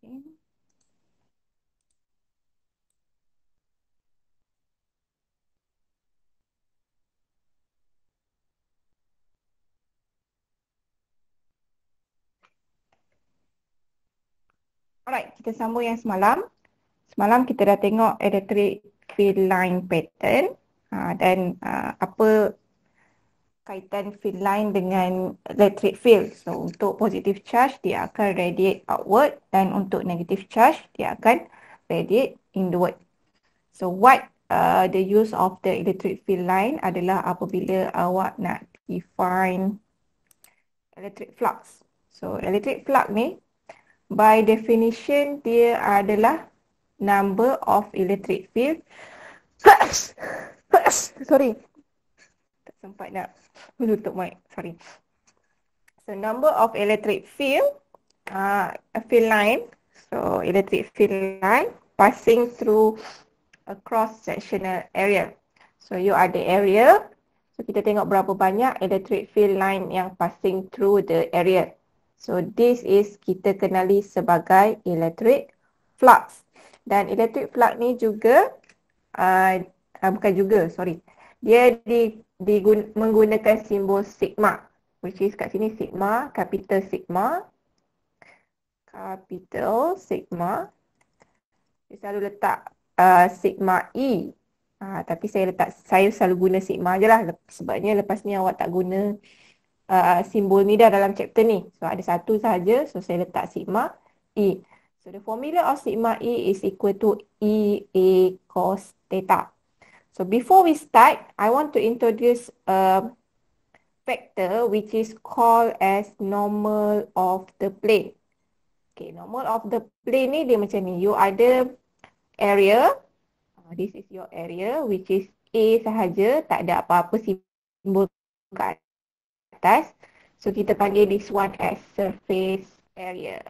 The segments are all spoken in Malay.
Okay. Alright, kita sambung yang semalam. Semalam kita dah tengok electric field line pattern dan apa kaitan field line dengan electric field. So untuk positive charge dia akan radiate outward dan untuk negative charge dia akan radiate inward. So what the use of the electric field line adalah apabila awak nak define electric flux. So electric flux ni by definition dia adalah number of electric field. Sorry, tak sempat nak menutup mic. Sorry. So number of electric field, a field line. So electric field line passing through a cross-sectional area. So you ada area. So kita tengok berapa banyak electric field line yang passing through the area. So this is kita kenali sebagai electric flux. Dan electric flux ni juga, bukan juga, sorry. Dia menggunakan simbol sigma, which is kat sini sigma, capital sigma. Dia selalu letak sigma E. Tapi saya selalu guna sigma je lah. Sebabnya lepas ni awak tak guna simbol ni dah dalam chapter ni. So ada satu sahaja, so saya letak sigma E. So the formula of sigma E is equal to EA cos theta. So before we start, I want to introduce a factor which is called as normal of the plane. Okay, normal of the plane ni dia macam ni. You ada area. This is your area which is A sahaja, tak ada apa-apa simbol kat atas. So kita panggil this one as surface area.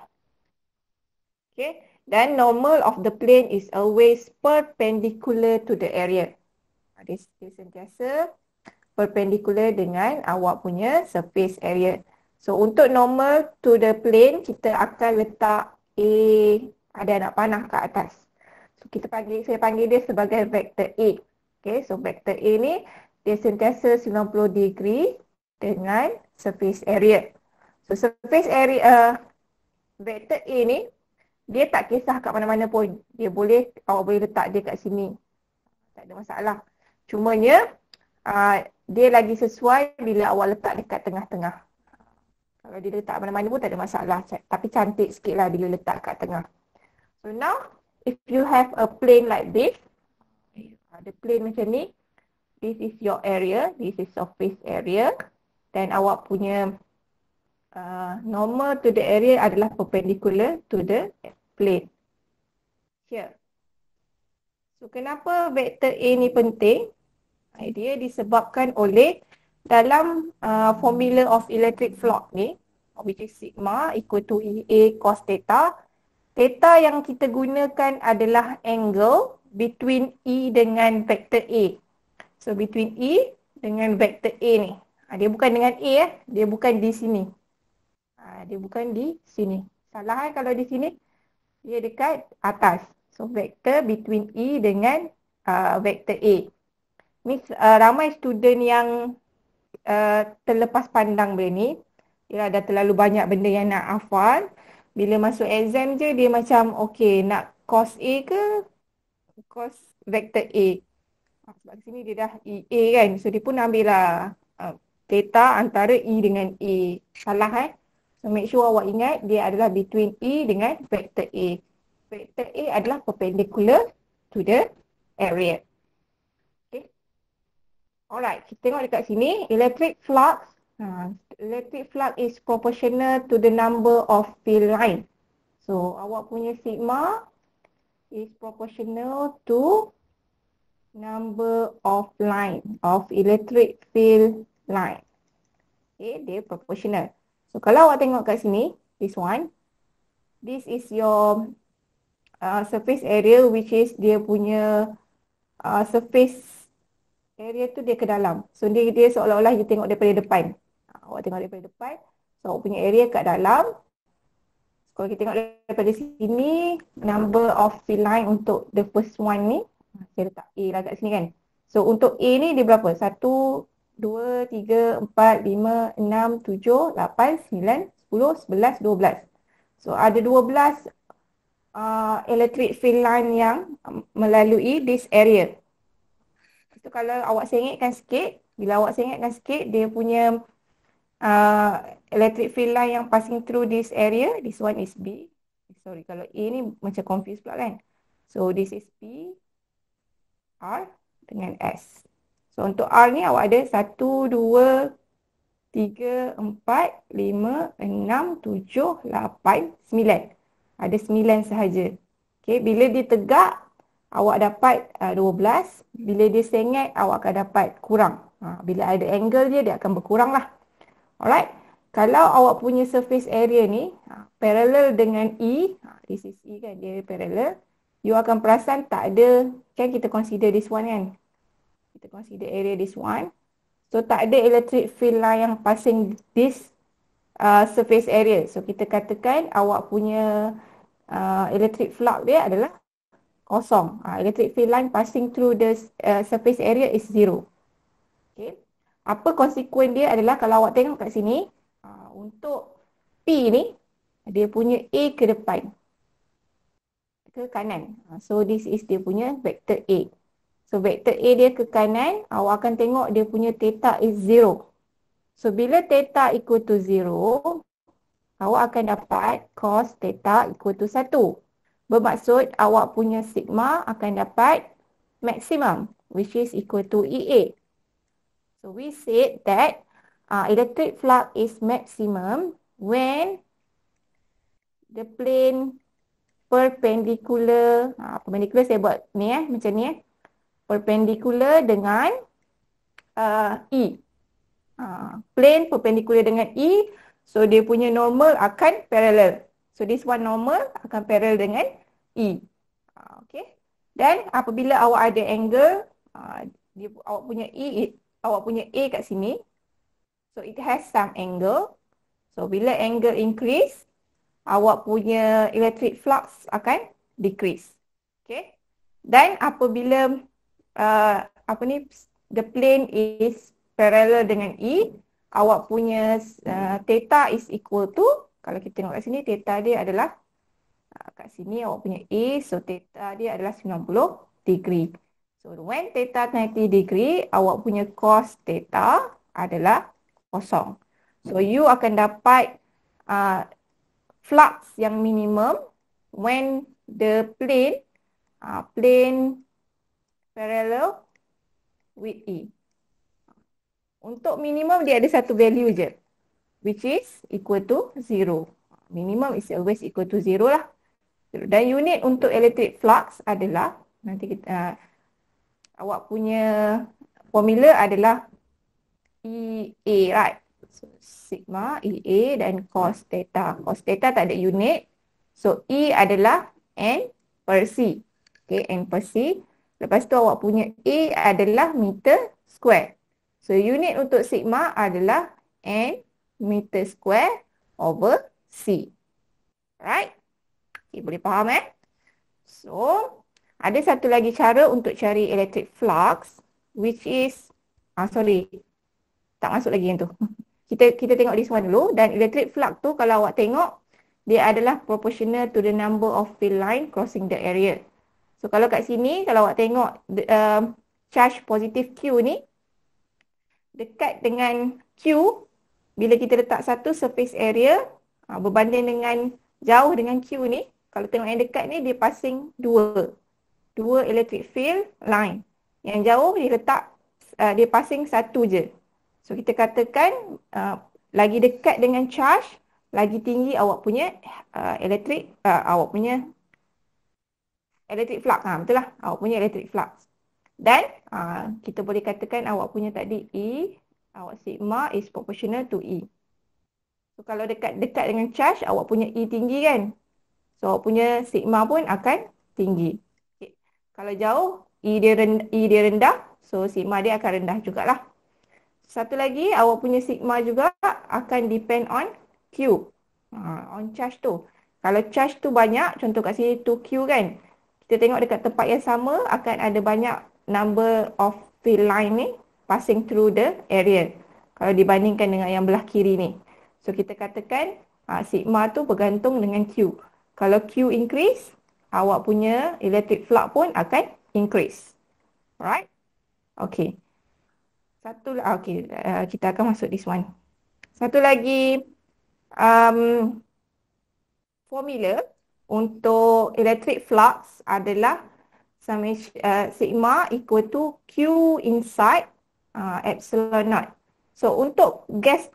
Okay, dan normal of the plane is always perpendicular to the area. Dia sentiasa perpendicular dengan awak punya surface area. So untuk normal to the plane, kita akan letak A, ada anak panah kat atas. So saya panggil dia sebagai vector A. Okay, so vector A ni dia sentiasa 90 degree dengan surface area. So surface area vector A ni dia tak kisah kat mana-mana pun. Awak boleh letak dia kat sini. Tak ada masalah. Cumanya dia lagi sesuai bila awak letak dekat tengah-tengah. Kalau dia letak mana-mana pun tak ada masalah. Tapi cantik sikit lah bila letak kat tengah. So now, if you have a plane like this, ada plane macam ni, this is your area, this is surface area, dan awak punya normal to the area adalah perpendicular to the plane. Here. So kenapa vector A ni penting? Dia disebabkan oleh dalam formula of electric flux ni, which is sigma equal to EA cos theta. Theta yang kita gunakan adalah angle between E dengan vector A. So between E dengan vector A ni. Dia bukan dengan A dia bukan di sini. Dia bukan di sini. Salah kalau di sini. Dia dekat atas. So vector between E dengan vector A. Ni ramai student yang terlepas pandang benda ni. Dia dah terlalu banyak benda yang nak hafal. Bila masuk exam je dia macam okay nak cos A ke cos vector A. Sebab sini dia dah EA kan. So dia pun ambil lah theta antara E dengan A. Salah So make sure awak ingat dia adalah between E dengan vector A. Vector A adalah perpendicular to the area. Alright, kita tengok dekat sini, electric flux. Electric flux is proportional to the number of field line. So, awak punya sigma is proportional to number of line, of electric field line. Okay, dia proportional. So, kalau awak tengok kat sini, this one, this is your surface area which is dia punya surface area tu dia ke dalam. So dia seolah-olah you tengok daripada depan. Awak tengok daripada depan. So awak punya area kat dalam. Kalau kita tengok daripada sini, number of field line untuk the first one ni, saya letak A lah kat sini kan. So untuk A ni dia berapa? 1, 2, 3, 4, 5, 6, 7, 8, 9, 10, 11, 12. So ada 12 electric field line yang melalui this area. So kalau awak sengitkan sikit, bila awak sengitkan sikit, dia punya electric field line yang passing through this area, this one is B. Sorry, kalau A ni macam confused pula kan. So this is P, R dengan S. So untuk R ni awak ada 1, 2, 3, 4, 5, 6, 7, 8, 9. Ada 9 sahaja. Okay, bila dia tegak, awak dapat 12. Bila dia sengit, awak akan dapat kurang. Bila ada angle dia akan berkurang lah. Alright. Kalau awak punya surface area ni parallel dengan E, this is E kan, dia parallel, you akan perasan tak ada, kan kita consider this one kan. Kita consider area this one. So tak ada electric field line yang passing this surface area. So kita katakan awak punya electric flux dia adalah kosong. Electric field line passing through the surface area is 0. Okay. Apa konsekuen dia adalah kalau awak tengok kat sini, untuk P ni, dia punya A ke depan, ke kanan. So this is dia punya vector A. So vector A dia ke kanan, awak akan tengok dia punya theta is 0. So bila theta equal to 0, awak akan dapat cos theta equal to 1. Bermaksud awak punya sigma akan dapat maximum, which is equal to EA. So we said that electric flux is maximum when the plane perpendicular, perpendicular saya buat ni macam ni perpendicular dengan E. Plane perpendicular dengan E, so dia punya normal akan parallel. So this one normal akan parallel dengan E. Okay. Dan apabila awak ada angle, awak punya E, awak punya A kat sini, so it has some angle. So bila angle increase, awak punya electric flux akan decrease. Okay. Dan apabila the plane is parallel dengan E, awak punya theta is equal to, kalau kita tengok kat sini, theta dia adalah kat sini awak punya A, so theta dia adalah 90 degree. So when theta 90 degree, awak punya cos theta adalah kosong. So you akan dapat flux yang minimum when the plane parallel with E. Untuk minimum dia ada satu value je, which is equal to 0. Minimum is always equal to 0 lah. Dan unit untuk electric flux adalah, nanti kita awak punya formula adalah EA, right? So, sigma EA dan cos theta. Cos theta tak ada unit. So E adalah N per C. Okay, N per C. Lepas tu awak punya A adalah meter square. So unit untuk sigma adalah N meter square over C. Right? Okay, boleh faham So, ada satu lagi cara untuk cari electric flux, which is, tak masuk lagi yang tu. Kita tengok this one dulu. Dan electric flux tu kalau awak tengok, dia adalah proportional to the number of field line crossing the area. So kalau kat sini, kalau awak tengok charge positive Q ni, dekat dengan Q, bila kita letak satu surface area, berbanding dengan jauh dengan Q ni, kalau tengok yang dekat ni, dia passing dua electric field line. Yang jauh dia letak, dia passing satu je. So kita katakan lagi dekat dengan charge, lagi tinggi awak punya electric flux. Betul lah, awak punya electric flux. Dan kita boleh katakan awak punya tadi E, awak sigma is proportional to E. So kalau dekat dengan charge, awak punya E tinggi kan? So awak punya sigma pun akan tinggi. Okay. Kalau jauh, E dia rendah, so sigma dia akan rendah jugalah. Satu lagi, awak punya sigma juga akan depend on Q, on charge tu. Kalau charge tu banyak, contoh kat sini 2Q kan. Kita tengok dekat tempat yang sama akan ada banyak number of field line ni passing through the area. Kalau dibandingkan dengan yang belah kiri ni. So kita katakan sigma tu bergantung dengan Q. Kalau Q increase, awak punya electric flux pun akan increase. Alright? Okay. Kita akan masuk this one. Satu lagi formula untuk electric flux adalah sigma equal to Q inside epsilon naught. So untuk gas,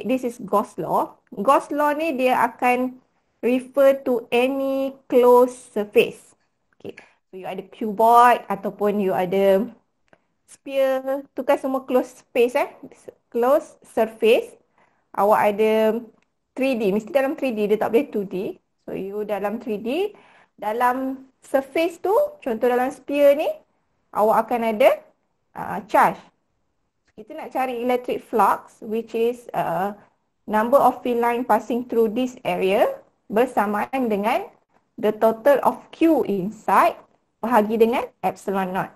this is Gauss law. Gauss law ni dia akan refer to any closed surface. Okay. So you ada cuboid ataupun you ada sphere, tu kan semua closed space closed surface. Awak ada 3D, mesti dalam 3D, dia tak boleh 2D. So you dalam 3D, dalam surface tu, contoh dalam sphere ni, awak akan ada charge. Kita nak cari electric flux, which is number of field line passing through this area bersamaan dengan the total of Q inside bahagi dengan epsilon naught.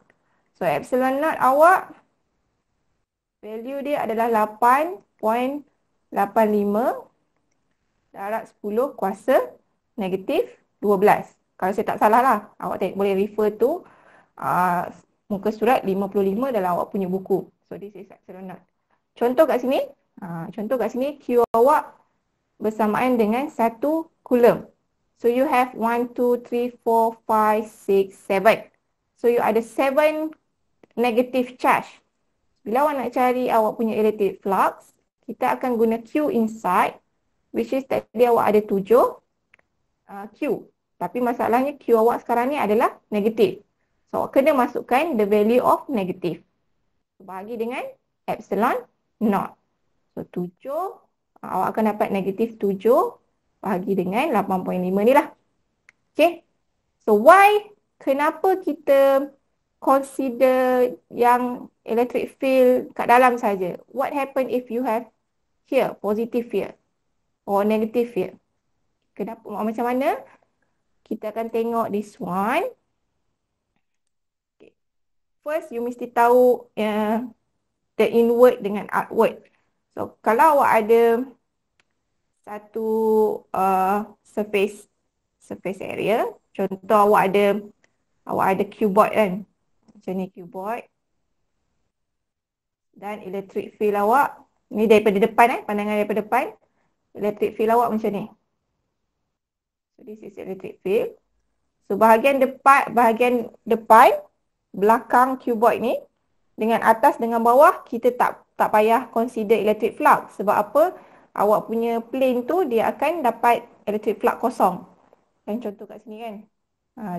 So epsilon naught awak, value dia adalah 8.85 darab 10 kuasa negatif 12. Kalau saya tak salah lah, awak boleh refer tu muka surat 55 dalam awak punya buku. So this is epsilon naught. Contoh kat sini, Q awak bersamaan dengan 1 coulomb. So you have 1, 2, 3, 4, 5, 6, 7. So you ada 7 negative charge. Bila awak nak cari awak punya electric flux, kita akan guna Q inside, which is tadi awak ada 7 Q. Tapi masalahnya Q awak sekarang ni adalah negatif. So awak kena masukkan the value of negative. Bahagi dengan epsilon naught. So 7, awak akan dapat negatif 7 bahagi dengan 8.5 ni lah. Okay. So kenapa kita consider yang electric field kat dalam saja? What happen if you have here positive field or negative field? Kenapa, macam mana? Kita akan tengok this one. Okay. First, you mesti tahu the inward dengan outward. So, kalau awak ada satu surface area, contoh awak ada cuboid kan. Macam ni cuboid. Dan electric field awak, ni daripada depan pandangan daripada depan. Electric field awak macam ni. So this is electric field. So bahagian depan, belakang cuboid ni, dengan atas dengan bawah, kita tak payah consider electric flux. Sebab apa? Awak punya plane tu dia akan dapat electric flux kosong. Kan contoh kat sini kan.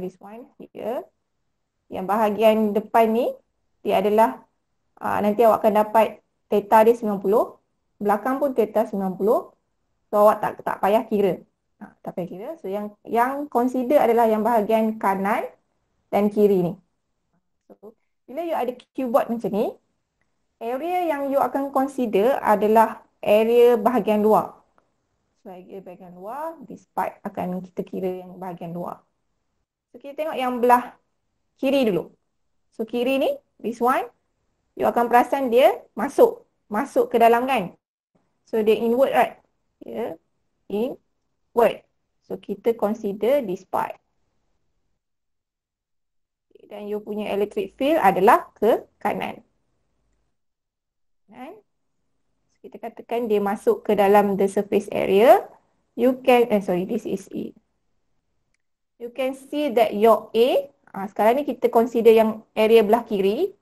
This one here. Yang bahagian depan ni, dia adalah nanti awak akan dapat theta dia 90. Belakang pun theta 90. So awak tak payah kira. Tak payah kira. So yang consider adalah yang bahagian kanan dan kiri ni. So bila you ada cuboid macam ni, area yang you akan consider adalah area bahagian luar. So area bahagian luar, this part akan kita kira yang bahagian luar. So kita tengok yang belah kiri dulu. So kiri ni, this one, you akan perasan dia masuk ke dalam kan. So dia inward right. Yeah. Inward. So kita consider this part. Dan you punya electric field adalah ke kanan. So kita katakan dia masuk ke dalam the surface area. You can, this is E. You can see that your A, sekarang ni kita consider yang area belah kiri.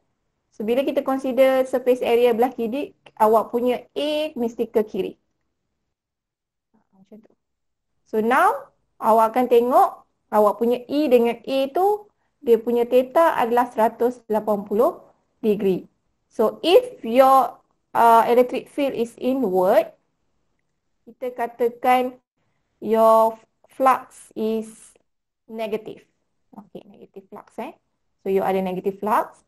So bila kita consider surface area belah kiri, awak punya A mesti ke kiri. Macam tu. So now, awak akan tengok awak punya E dengan A tu, dia punya theta adalah 180 degree. So if your electric field is inward, kita katakan your flux is negative. Okay, negative flux So you ada negative flux.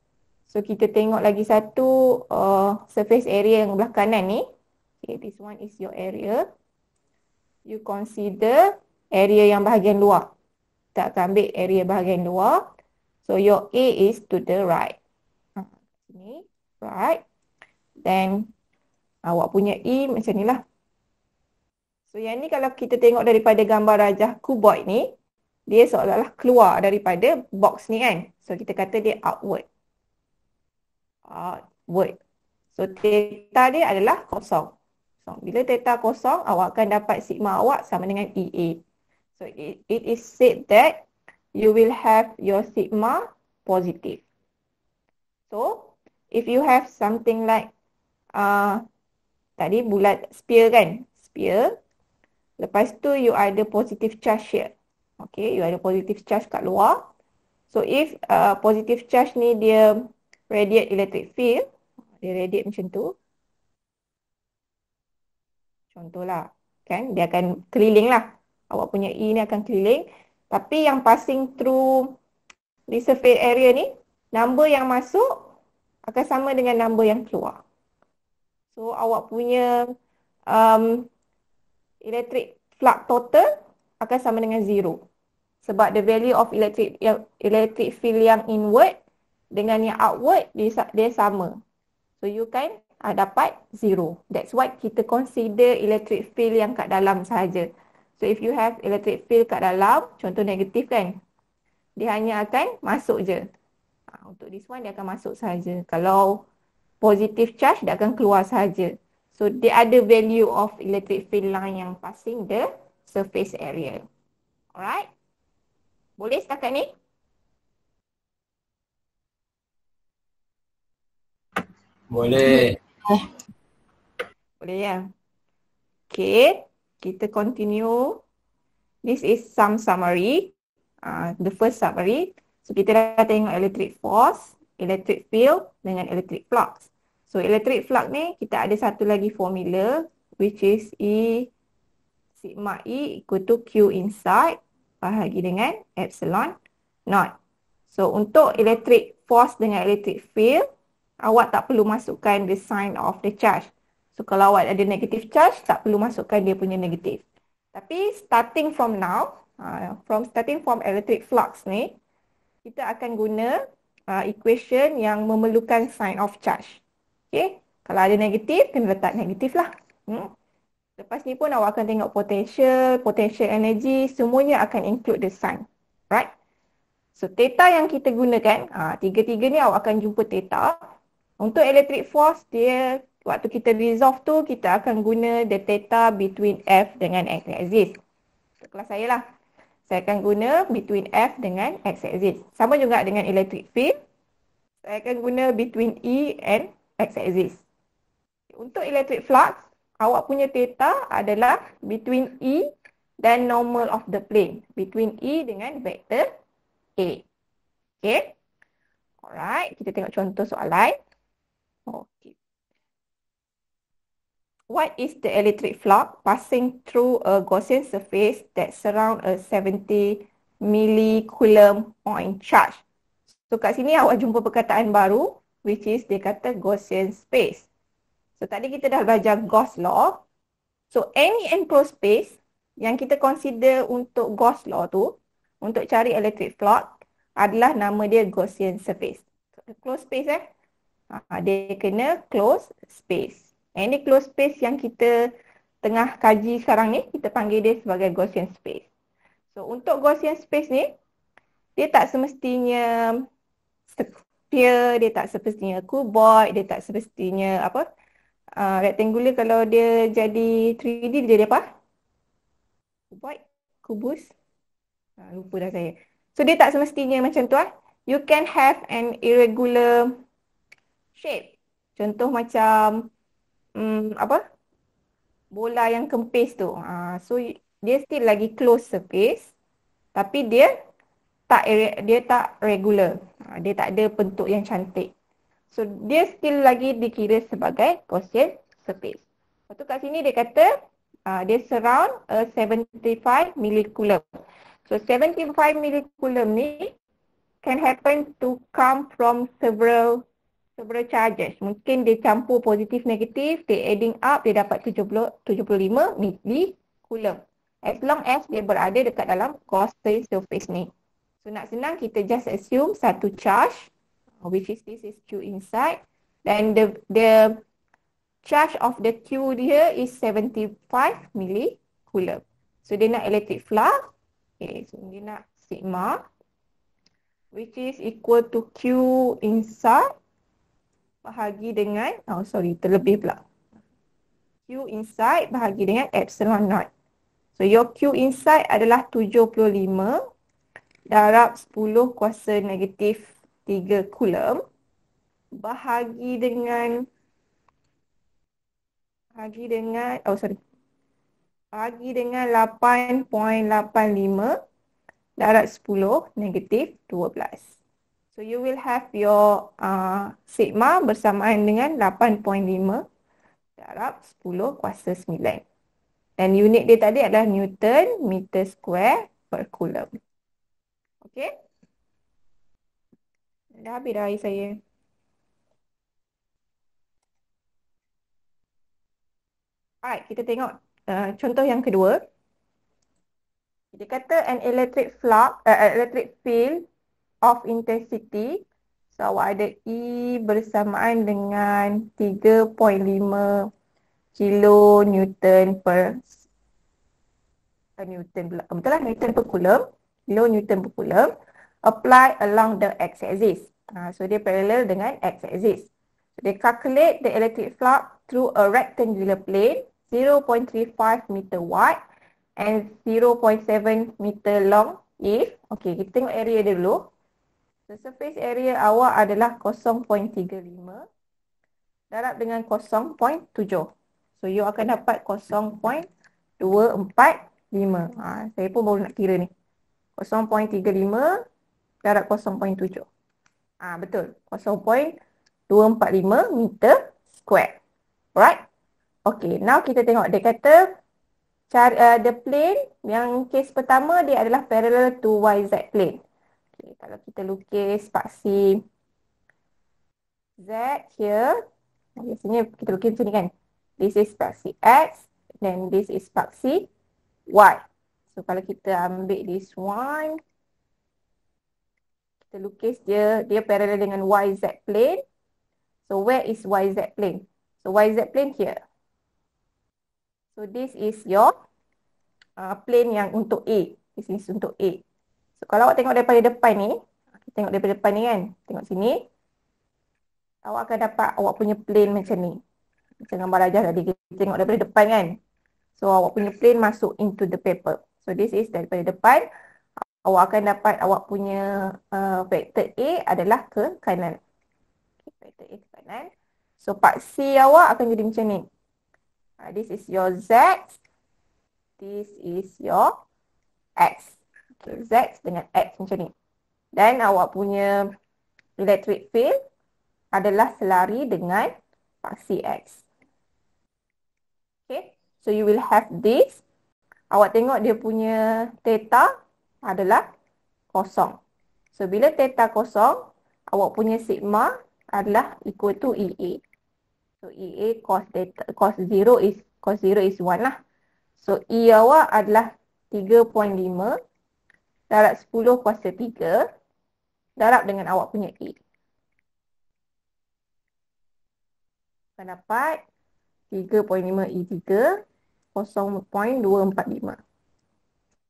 So kita tengok lagi satu surface area yang belah kanan ni. Okay, this one is your area. You consider area yang bahagian luar. Kita akan ambil area bahagian luar. So your A is to the right. Sini, right. Then awak punya E macam ni lah. So yang ni kalau kita tengok daripada gambar rajah cuboid ni, dia seolah-olah keluar daripada box ni kan. So kita kata dia outward. Outward. So theta dia adalah kosong. So bila theta kosong, awak akan dapat sigma awak sama dengan EA. So it is said that you will have your sigma positive. So if you have something like tadi bulat sphere kan, sphere. Lepas tu you ada positive charge here. Okay, you ada positive charge kat luar. So if positive charge ni dia radiate electric field, dia radiate macam tu. Contohlah, kan? Dia akan keliling lah. Awak punya E ni akan keliling. Tapi yang passing through the surface area ni, number yang masuk akan sama dengan number yang keluar. So awak punya electric flux total akan sama dengan 0. Sebab the value of electric field yang inward dengan yang outward dia sama. So you kan dapat 0. That's why kita consider electric field yang kat dalam sahaja. So if you have electric field kat dalam, contoh negatif kan, dia hanya akan masuk je. Untuk this one dia akan masuk sahaja. Kalau positive charge dia akan keluar sahaja. So dia ada value of electric field line yang passing the surface area. Alright? Boleh setakat ni? Boleh. Boleh ya? Okay, kita continue. This is some summary. The first summary. So kita dah tengok electric force, electric field dengan electric flux. So electric flux ni kita ada satu lagi formula which is sigma E equal to Q inside bahagi dengan epsilon naught. So untuk electric force dengan electric field, awak tak perlu masukkan the sign of the charge. So kalau awak ada negative charge, tak perlu masukkan dia punya negative. Tapi starting from now, starting from electric flux ni, kita akan guna equation yang memerlukan sign of charge. Okay, kalau ada negatif, kena letak negatif lah. Lepas ni pun awak akan tengok potential energy, semuanya akan include the sign. Right? So theta yang kita gunakan, tiga-tiga ni awak akan jumpa theta. Untuk electric force, dia waktu kita resolve tu, kita akan guna the theta between F dengan X axis. Kelas saya lah. Saya akan guna between F dengan X axis. Sama juga dengan electric field. Saya akan guna between E and X axis. Untuk electric flux, awak punya theta adalah between E dan normal of the plane. Between E dengan vector A. Okay. Alright, kita tengok contoh soalan. Okay. What is the electric flux passing through a Gaussian surface that surround a 70 millicoulomb point charge? So kat sini awak jumpa perkataan baru which is dia kata Gaussian space. So tadi kita dah belajar Gauss law. So any enclosed space yang kita consider untuk Gauss law tu, untuk cari electric flux adalah nama dia Gaussian surface. So, closed space dia kena closed space. Any closed space yang kita tengah kaji sekarang ni, kita panggil dia sebagai Gaussian space. So untuk Gaussian space ni, dia tak semestinya sphere, dia tak semestinya cuboid, dia tak semestinya rectangular. Kalau dia jadi 3D, dia jadi apa? Cuboid? Kubus? Lupa dah saya. So dia tak semestinya macam tu . You can have an irregular shape. Contoh macam bola yang kempis tu. So dia still lagi closed surface, tapi dia tak regular. Dia tak ada bentuk yang cantik. So dia still lagi dikira sebagai Gaussian surface. Lepas tu kat sini dia kata dia surround a 75 millicoulomb. So 75 millicoulomb ni can happen to come from several charges. Mungkin dia campur positif negatif, dia adding up, dia dapat 75 millicoulomb. as long as dia berada dekat dalam cross-plane surface ni. So nak senang, kita just assume satu charge, which is this is Q inside, then the charge of the Q dia is 75 millicoulomb. So dia nak electric flux, okay, so dia nak sigma, which is equal to Q inside bahagi dengan, terlebih pula. Q inside bahagi dengan epsilon naught. So your Q inside adalah 75 darab 10 kuasa negatif 3 coulomb bahagi dengan bahagi dengan 8.85 darab 10 negatif 12. So you will have your sigma bersamaan dengan 8.5 darab 10 kuasa 9. Dan unit dia tadi adalah Newton meter square per coulomb. Okay? Dah habis dah air saya. Alright, kita tengok contoh yang kedua. Dia kata an electric field of intensity. So awak ada E bersamaan dengan 3.5 kilo Newton per Newton per coulomb, kilo Newton per coulomb, apply along the x-axis. So dia parallel dengan x-axis. So they calculate the electric flux through a rectangular plane 0.35 meter wide and 0.7 meter long if, okay, kita tengok area dia dulu. So surface area awak adalah 0.35 darab dengan 0.7. So you akan dapat 0.245. Saya pun baru nak kira ni. 0.35 darab 0.7. Betul. 0.245 meter square. Alright. Okay, now kita tengok. Dia kata the plane yang case pertama dia adalah parallel to YZ plane. Okay, kalau kita lukis paksi Z here, biasanya kita lukis macam ni kan. This is paksi X, then this is paksi Y. So kalau kita ambil this one, kita lukis dia parallel dengan YZ plane. So where is YZ plane? So YZ plane here. So this is your plane yang untuk A. This is untuk A. So kalau awak tengok daripada depan ni, kita tengok daripada depan ni kan, tengok sini, awak akan dapat awak punya plane macam ni. Macam gambar rajah tadi, kita tengok daripada depan kan. So awak punya plane masuk into the paper. So this is daripada depan, awak akan dapat awak punya vektor A adalah ke kanan. Okay, vektor A ke kanan. So paksi awak akan jadi macam ni. This is your Z. This is your X. Okay, Z dengan X macam ni. Dan awak punya electric field adalah selari dengan paksi X. Okay, so you will have this. Awak tengok dia punya theta adalah kosong. So bila theta kosong, awak punya sigma adalah equal to EA. So EA cos 0 is 1 lah. So E awak adalah 3.5 darab 10 kuasa 3 darab dengan awak punya E. Akan dapat 3.5 E3 0.245.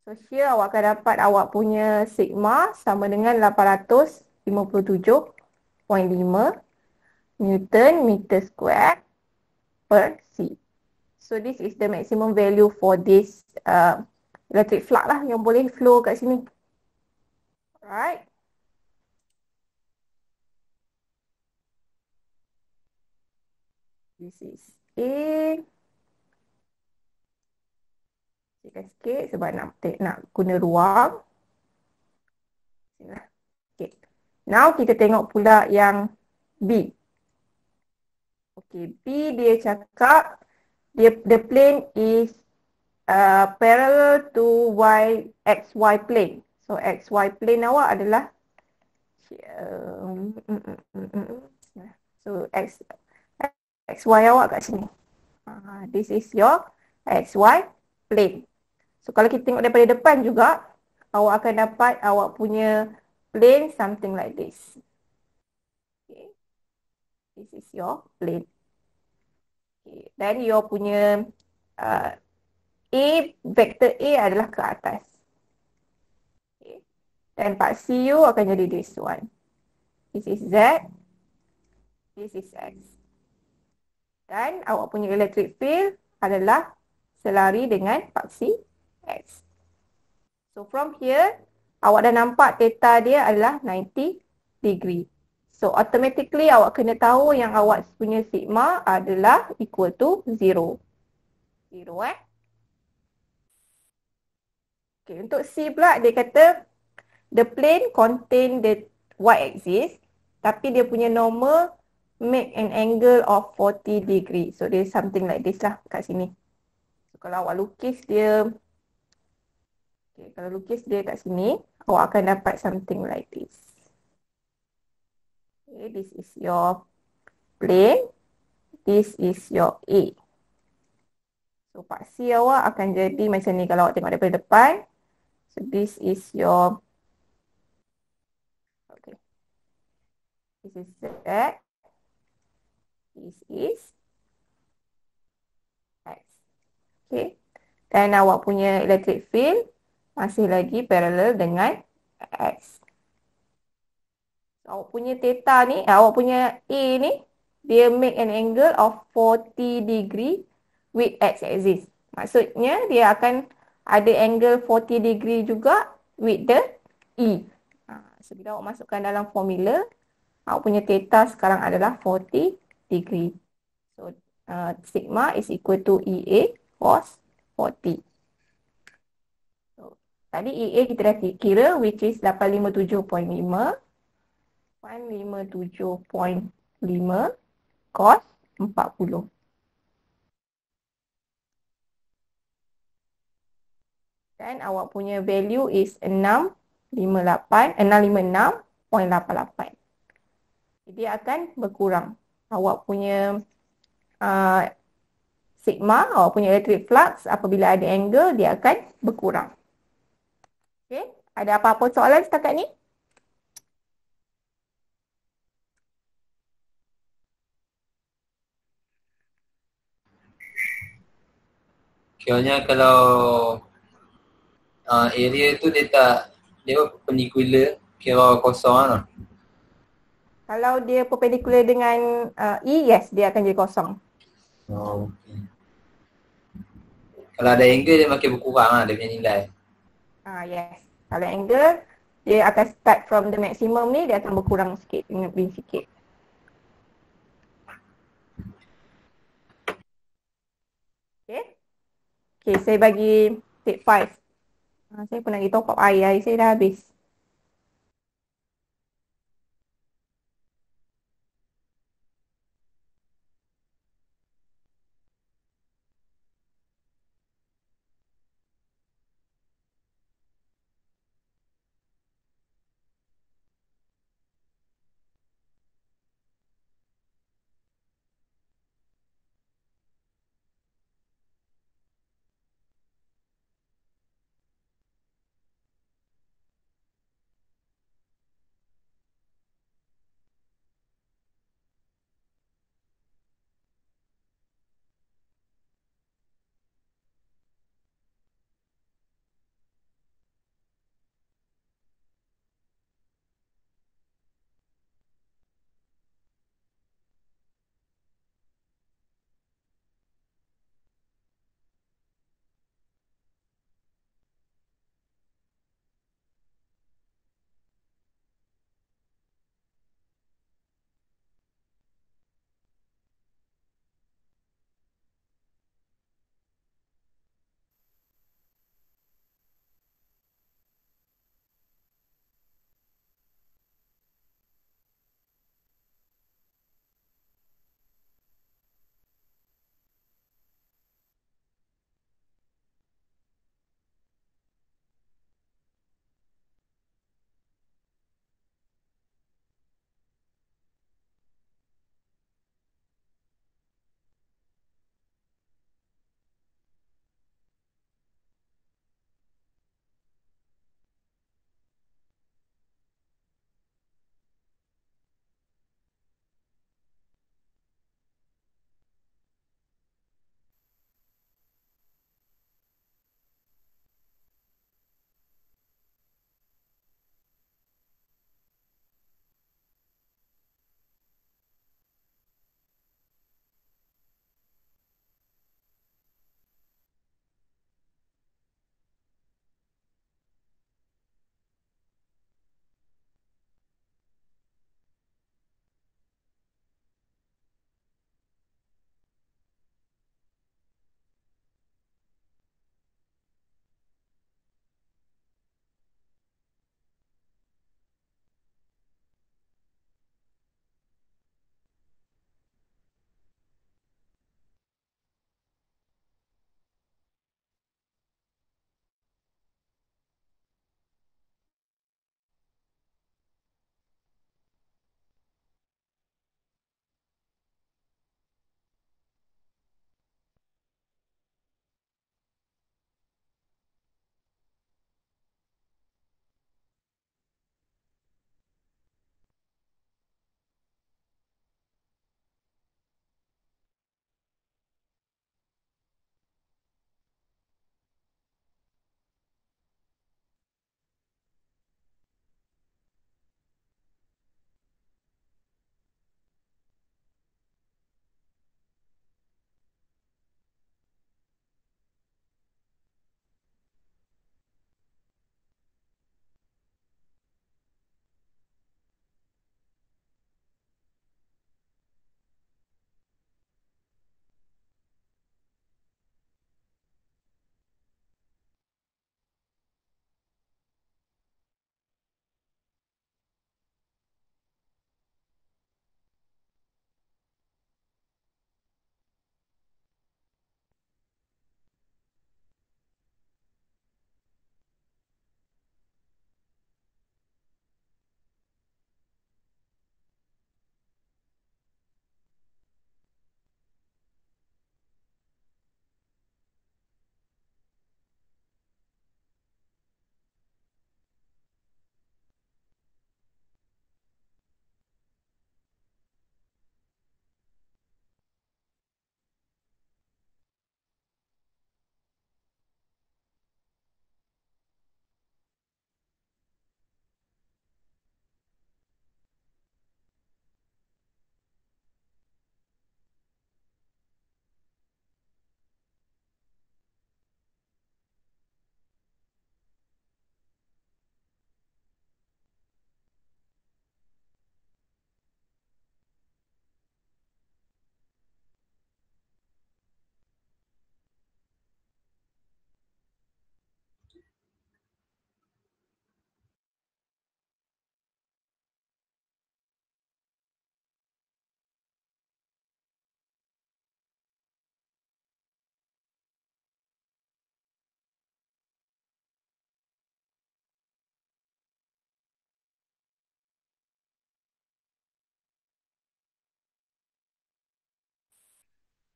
So here awak akan dapat awak punya sigma sama dengan 857.5 Newton meter square per C. So this is the maximum value for this electric flux lah yang boleh flow kat sini. Alright. This is A. Sikit sebab nak guna ruang. Okay. Now kita tengok pula yang B. Okay, B dia cakap the plane is parallel to XY plane. So XY plane awak adalah so XY awak kat sini. This is your XY plane. So kalau kita tengok daripada depan juga, awak akan dapat awak punya plane something like this. Okay. This is your plane. Okay. Dan your punya uh, A, vector A adalah ke atas. Okay. Dan paksi you akan jadi this one. This is Z. This is X. Dan awak punya electric field adalah selari dengan paksi X. So from here, awak dah nampak theta dia adalah 90 degree. So automatically awak kena tahu yang awak punya sigma adalah equal to 0. 0 Okay, untuk C pula dia kata the plane contain the y-axis tapi dia punya normal make an angle of 40 degree. So dia something like this lah kat sini. So, kalau awak lukis dia, okay, kalau lukis dia kat sini, awak akan dapat something like this. Okay, this is your plane. This is your A. So paksi awak akan jadi macam ni kalau awak tengok daripada depan. So this is your, okay, this is Z. This is X. Okay. Dan awak punya electric field masih lagi parallel dengan X. Awak punya theta ni, awak punya A ni, dia make an angle of 40 degree with X axis. Maksudnya dia akan ada angle 40 degree juga with the E. So bila awak masukkan dalam formula, awak punya theta sekarang adalah 40 degree. So sigma is equal to EA cos 40. So, tadi EA kita dah kira which is 857.5. 857.5 cos 40. Dan awak punya value is 656.88. Jadi akan berkurang. Awak punya sigma, awak punya electric flux apabila ada angle dia akan berkurang. Okay, ada apa-apa soalan setakat ni? Kiranya kalau area tu dia tak, dia perpendicular, kira kosong lah. Kalau dia perpendicular dengan E, yes, dia akan jadi kosong. Oh, okay. Kalau ada angle dia makin berkurang lah dia punya nilai. Yes. Kalau angle, dia akan start from the maximum ni, dia akan berkurang sikit, lebih sikit. Okay. Okay, saya bagi take 5. Saya pun nak pergi top up air saya dah habis.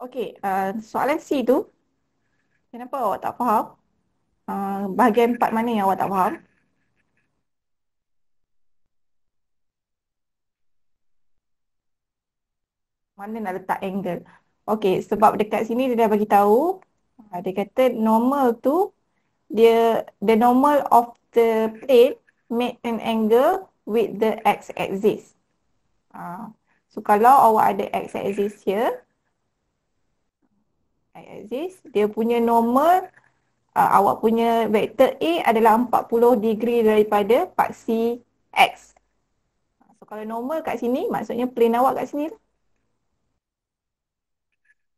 Okey, soalan C tu, kenapa awak tak faham? Bahagian part mana yang awak tak faham? Mana nak letak angle? Okey, sebab dekat sini dia dah bagi tahu, dia kata normal tu, dia the normal of the plane make an angle with the x-axis. So kalau awak ada x-axis here, x-axis, dia punya normal, awak punya vektor A adalah 40 degree daripada paksi X. So kalau normal kat sini, maksudnya plane awak kat sini.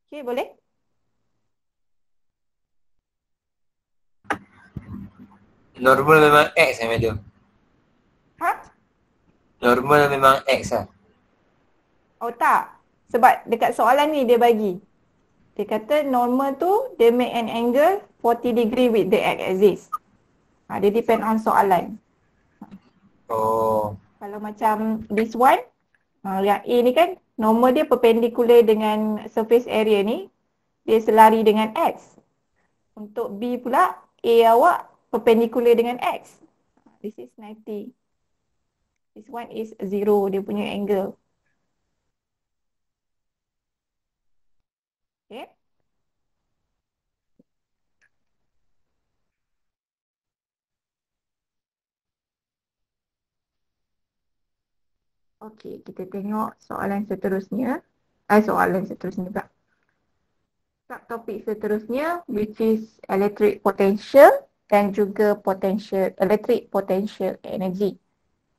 Okay, boleh? Normal memang X madam. Ha? Normal memang X lah. Oh tak. Sebab dekat soalan ni dia bagi. Dia kata normal tu, dia make an angle 40 degree with the x-axis. Dia depend on soalan. Oh. Kalau macam this one, yang A ni kan, normal dia perpendicular dengan surface area ni, dia selari dengan X. Untuk B pula, A awak perpendicular dengan X. This is 90. This one is 0, dia punya angle. Okay. Okay, kita tengok soalan seterusnya. Soalan seterusnya pula. Subtopik seterusnya, which is electric potential dan juga electric potential energy.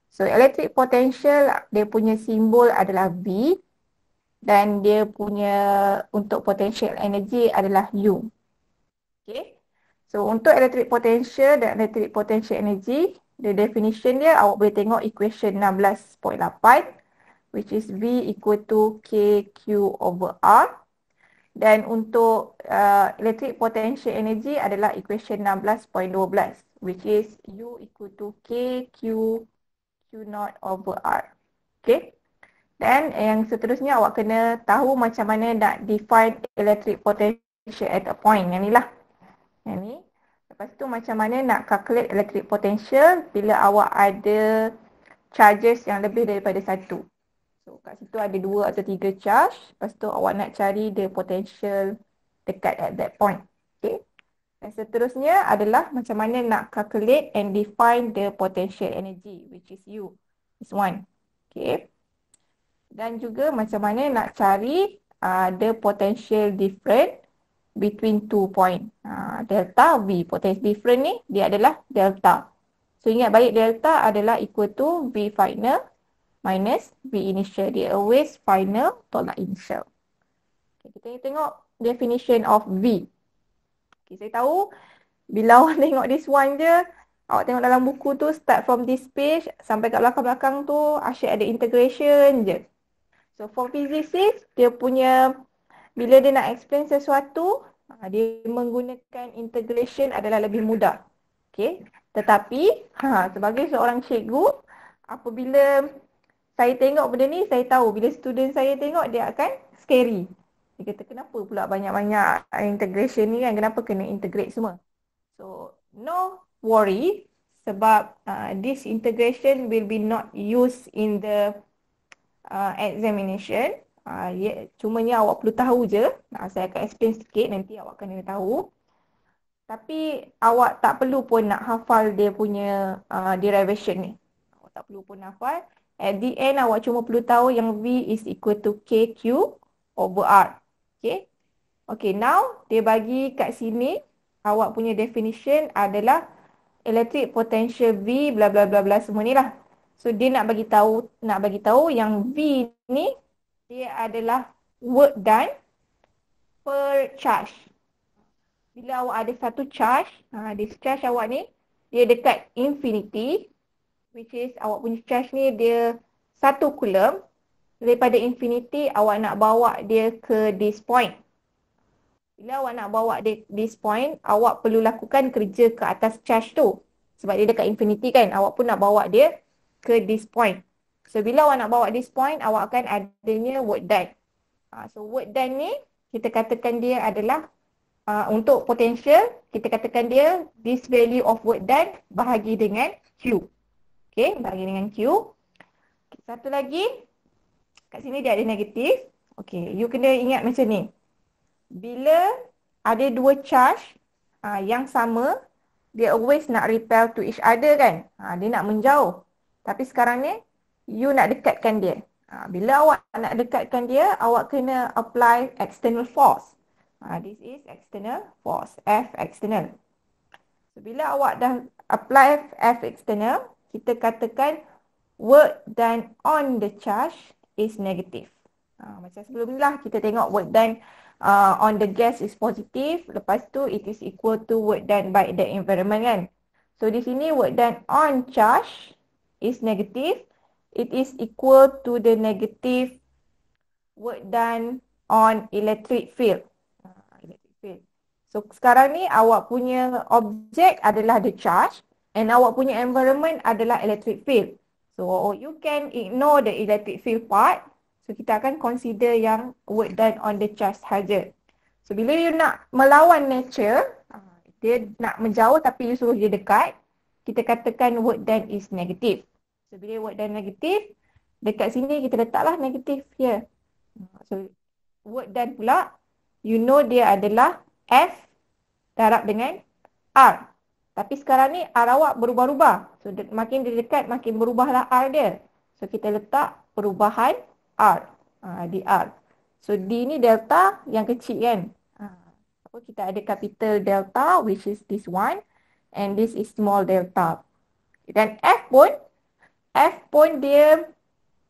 So electric potential, dia punya simbol adalah V dan dia punya untuk potential energy adalah U. Okay. So untuk electric potential dan electric potential energy, the definition dia awak boleh tengok equation 16.8, which is V equal to KQ over R. Dan untuk electric potential energy adalah equation 16.12, which is U equal to KQ Q0 over R. Okay. Dan yang seterusnya awak kena tahu macam mana nak define electric potential at a point. Yang ni lah. Yang ni. Lepas tu macam mana nak calculate electric potential bila awak ada charges yang lebih daripada satu. So kat situ ada 2 atau 3 charge. Lepas tu awak nak cari the potential dekat at that point. Okay. Dan seterusnya adalah macam mana nak calculate and define the potential energy, which is U. This one. Okay. Dan juga macam mana nak cari the potential difference between 2 point. Delta V. Potential difference ni dia adalah delta. So ingat balik delta adalah equal to V final minus V initial. Dia always final tolak initial. Okay, kita tengok definition of V. Okay, saya tahu bila awak tengok this one je, awak tengok dalam buku tu start from this page sampai kat belakang-belakang tu asyik ada integration je. So for physicist, dia punya bila dia nak explain sesuatu, dia menggunakan integration adalah lebih mudah. Okay. Tetapi sebagai seorang cikgu, apabila saya tengok benda ni, saya tahu bila student saya tengok dia akan scary. Dia kata kenapa pula banyak-banyak integration ni kan, kenapa kena integrate semua. So no worry sebab this integration will be not used in the examination. Cumanya awak perlu tahu je. Saya akan explain sikit, nanti awak kena tahu. Tapi awak tak perlu pun nak hafal dia punya derivation ni. Awak tak perlu pun hafal. At the end awak cuma perlu tahu yang V is equal to KQ over R. Okay. Okay, now dia bagi kat sini awak punya definition adalah electric potential V bla bla bla bla semua ni lah. So dia nak bagi tahu yang V ni dia adalah work done per charge. Bila awak ada satu charge, discharge awak ni dia dekat infinity, which is awak punya charge ni dia 1 coulomb. Daripada infinity awak nak bawa dia ke this point. Bila awak nak bawa dia this point, awak perlu lakukan kerja ke atas charge tu. Sebab dia dekat infinity kan, awak pun nak bawa dia ke this point. So bila awak nak bawa this point, awak akan adanya work done. So work done ni kita katakan dia adalah untuk potential, kita katakan dia this value of work done bahagi dengan Q. Okay, bahagi dengan Q. Satu lagi, kat sini dia ada negatif. Okay, you kena ingat macam ni. Bila ada dua charge yang sama, dia always nak repel to each other kan. Dia nak menjauh. Tapi sekarang ni, you nak dekatkan dia. Bila awak nak dekatkan dia, awak kena apply external force. This is external force, F external. So, bila awak dah apply F external, kita katakan work done on the charge is negative. Macam sebelum ni lah, kita tengok work done on the gas is positive. Lepas tu, it is equal to work done by the environment kan. So, di sini work done on charge is negative. It is equal to the negative work done on electric field. So sekarang ni awak punya objek adalah the charge and awak punya environment adalah electric field. So you can ignore the electric field part. So kita akan consider yang work done on the charge sahaja. So bila you nak melawan nature, dia nak menjauh tapi you suruh dia dekat, kita katakan work done is negative. So bila work done negative, dekat sini kita letaklah negative here. So work done pula, you know dia adalah F darab dengan R. Tapi sekarang ni R awak berubah-ubah. So makin dia dekat, makin berubahlah R dia. So kita letak perubahan R di R. So D ni delta yang kecil kan. Kita ada capital delta which is this one. And this is small delta. Dan F pun dia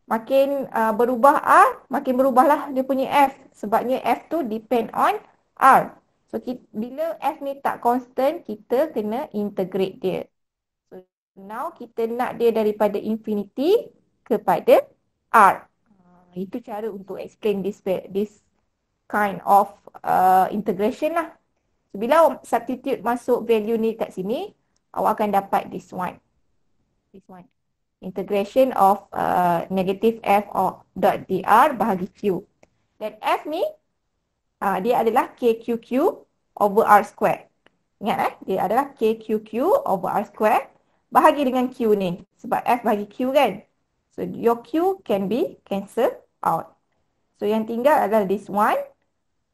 makin berubah R, makin berubahlah dia punya F. Sebabnya F tu depend on R. So bila F ni tak constant, kita kena integrate dia. So now kita nak dia daripada infinity kepada R. Itu cara untuk explain this kind of integration lah. So bila awak substitute masuk value ni kat sini, awak akan dapat this one. Integration of negative F of dot dr bahagi Q. Dan F ni dia adalah KQQ over R square. Ingat dia adalah KQQ over R square bahagi dengan Q ni. Sebab F bahagi Q kan. So your Q can be cancel out. So yang tinggal adalah this one.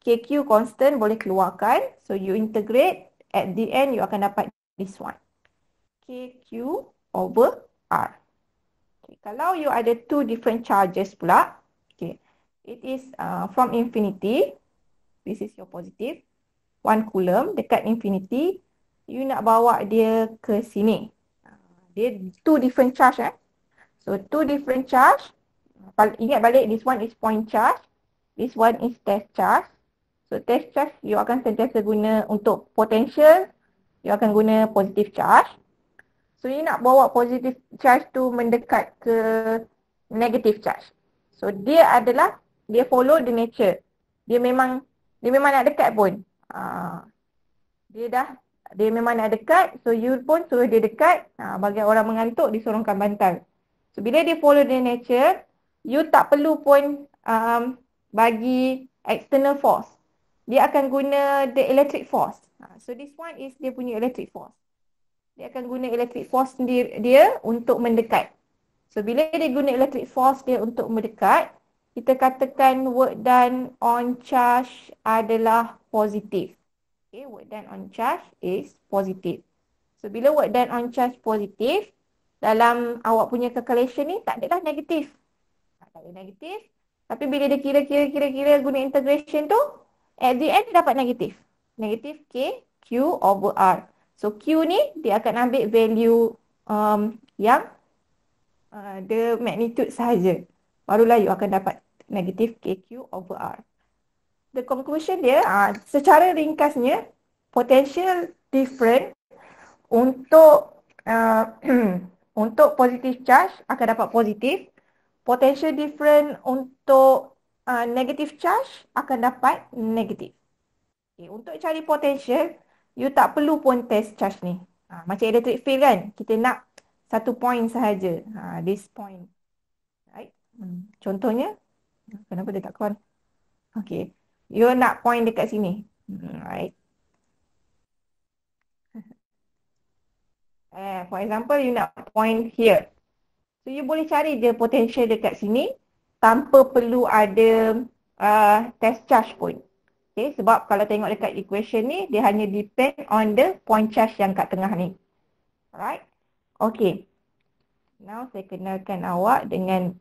KQ constant boleh keluarkan. So you integrate. At the end you akan dapat this one. KQ over R. Okay, kalau you ada two different charges pula. Okay, it is from infinity. This is your positive. 1 coulomb dekat infinity. You nak bawa dia ke sini. Dia two different charge So two different charge. Ingat balik this one is point charge. This one is test charge. So test charge you akan sentiasa guna untuk potential. You akan guna positive charge. So you nak bawa positive charge tu mendekat ke negative charge. So dia follow the nature. Dia memang nak dekat pun. Dia memang nak dekat. So you pun suruh dia dekat. Bagi orang mengantuk, disorongkan bantal. So bila dia follow the nature, you tak perlu pun bagi external force. Dia akan guna the electric force. So this one is dia punya electric force. Dia akan guna electric force dia untuk mendekat. So bila dia guna electric force dia untuk mendekat, kita katakan work done on charge adalah positif. Okay, work done on charge is positif. So bila work done on charge positif, dalam awak punya calculation ni tak adalah negatif. Tak ada negatif. Tapi bila dia kira guna integration tu, at the end dia dapat negatif. Negatif K, Q over R. So Q ni dia akan ambil value yang the magnitude sahaja. Barulah you akan dapat negatif KQ over R. The conclusion dia, secara ringkasnya, potential difference untuk untuk positive charge akan dapat positif. Potential difference untuk negative charge akan dapat negatif. Okay, untuk cari potential, you tak perlu pun test charge ni. Macam electric field kan, kita nak satu point sahaja. This point. Right? Contohnya, kenapa dia tak keluar? Okay. You nak point dekat sini. Right. For example, you nak point here. So, you boleh cari je potential dekat sini tanpa perlu ada test charge pun. Okay, sebab kalau tengok dekat equation ni, dia hanya depend on the point charge yang kat tengah ni. Alright. Okay. Now, saya kenalkan awak dengan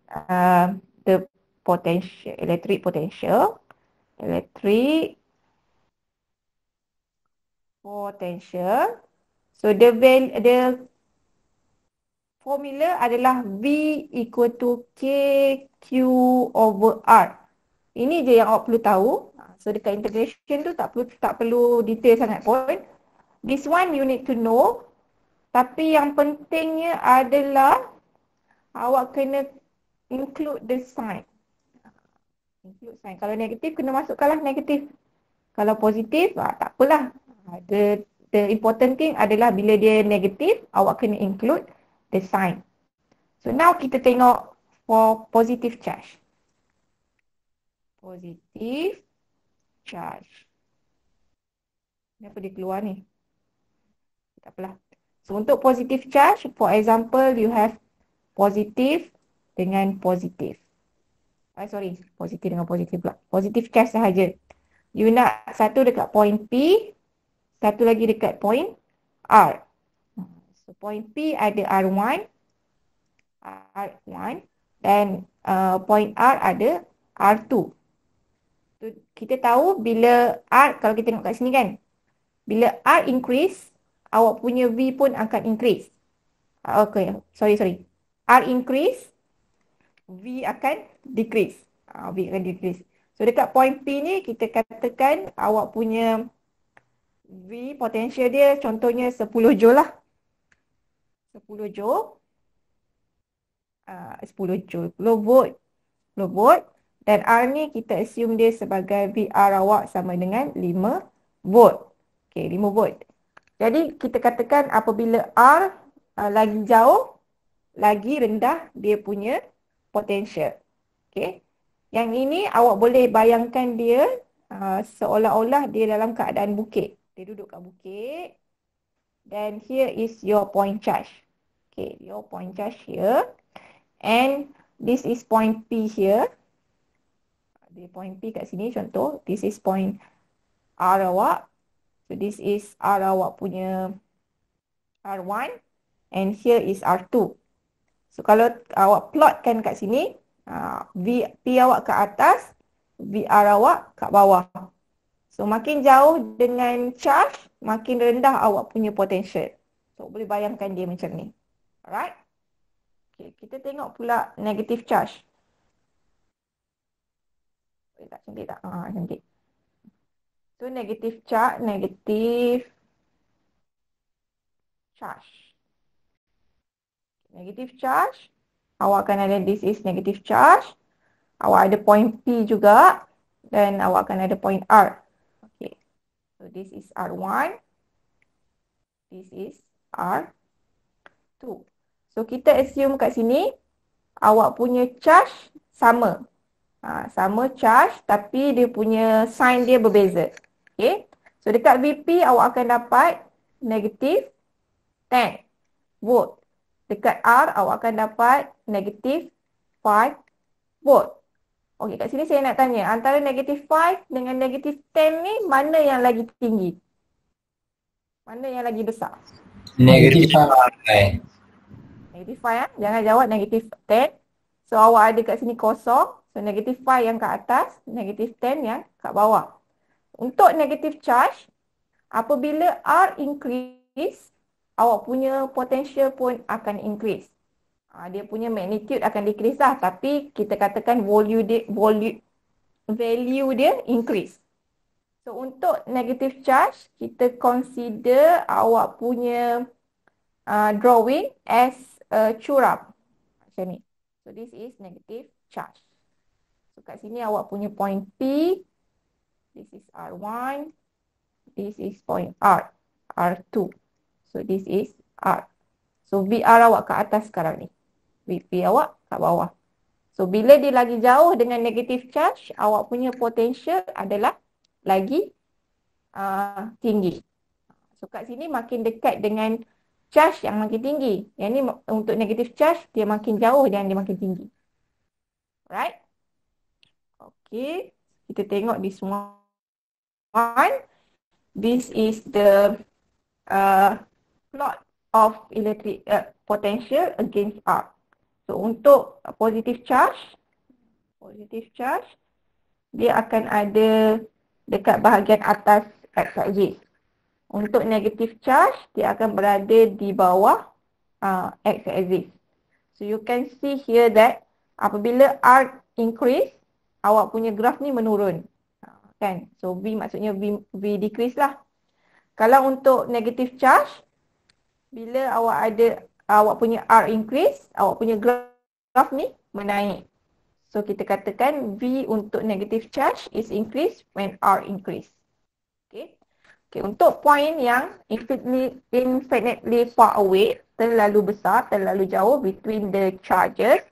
the potential, electric potential. Electric potential. So, the formula adalah V equal to KQ over R. Ini je yang awak perlu tahu. So dekat integration tu tak perlu detail sangat pun. This one you need to know. Tapi yang pentingnya adalah awak kena include the sign. Include sign. Kalau negatif kena masukkanlah negatif. Kalau positif tak apalah. The important thing adalah bila dia negatif awak kena include the sign. So now kita tengok for positive charge. Positive charge. Kenapa dia keluar ni? Tak apalah. So untuk positive charge, for example, you have positive dengan positif. Positif dengan positif pula. Positive charge sahaja. You nak satu dekat point P, satu lagi dekat point R. So point P ada R1 dan point R ada R2. So, kita tahu bila R, kalau kita tengok kat sini kan, bila R increase, awak punya V pun akan increase. Okay, sorry. R increase, V akan decrease. V akan decrease. So dekat point P ni, kita katakan awak punya V, potential dia contohnya 10 joule lah. 10 joule. 10 volt. Dan R ni kita assume dia sebagai VR awak sama dengan 5 volt. Okay, 5 volt. Jadi kita katakan apabila R lagi jauh, lagi rendah dia punya potential. Okay. Yang ini awak boleh bayangkan dia seolah-olah dia dalam keadaan bukit. Dia duduk kat bukit. Then here is your point charge. Okay, your point charge here. And this is point P here. Di point P kat sini contoh, this is point R awak. So this is R awak punya R1 and here is R2. So kalau awak plotkan kat sini, P awak ke atas, VR awak kat bawah. So makin jauh dengan charge, makin rendah awak punya potential. So boleh bayangkan dia macam ni. Alright. Okay, kita tengok pula negative charge. Tak cantik tak? Cantik. So negative charge. Negative charge. Awak akan ada this is negative charge. Awak ada point P juga. Dan awak akan ada point R. Okay. So this is R1. This is R2. So kita assume kat sini awak punya charge sama. Sama charge tapi dia punya sign dia berbeza. Okay. So dekat VP awak akan dapat negative 10 volt. Dekat R awak akan dapat negative 5 volt. Okay, kat sini saya nak tanya, antara negative 5 dengan negative 10 ni mana yang lagi tinggi? Mana yang lagi besar? Negative 5. Negative 5 jangan jawab negative 10. So awak ada kat sini kosong. So negative 5 yang kat atas, negative 10 yang kat bawah. Untuk negative charge, apabila R increase, awak punya potential pun akan increase. Dia punya magnitude akan decrease lah. Tapi kita katakan value dia increase. So untuk negative charge, kita consider awak punya drawing as a curam. Macam ni. So this is negative charge. So kat sini awak punya point P. This is R1. This is point R. R2. So this is R. So VR awak kat atas sekarang ni. VP awak kat bawah. So bila dia lagi jauh dengan negative charge, awak punya potential adalah lagi tinggi. So kat sini makin dekat dengan charge yang makin tinggi. Yang ni untuk negative charge dia makin jauh dan dia makin tinggi. Right? Okay. Kita tengok this one. This is the plot of electric potential against R. So untuk positive charge dia akan ada dekat bahagian atas x-axis. Untuk negative charge dia akan berada di bawah x-axis. So you can see here that apabila R increase, awak punya graf ni menurun. Kan? So V maksudnya V decrease lah. Kalau untuk negative charge, bila awak punya R increase, awak punya graf ni menaik. So kita katakan V untuk negative charge is increase when R increase. Okay. Untuk point yang infinitely far away, terlalu besar, terlalu jauh between the charges,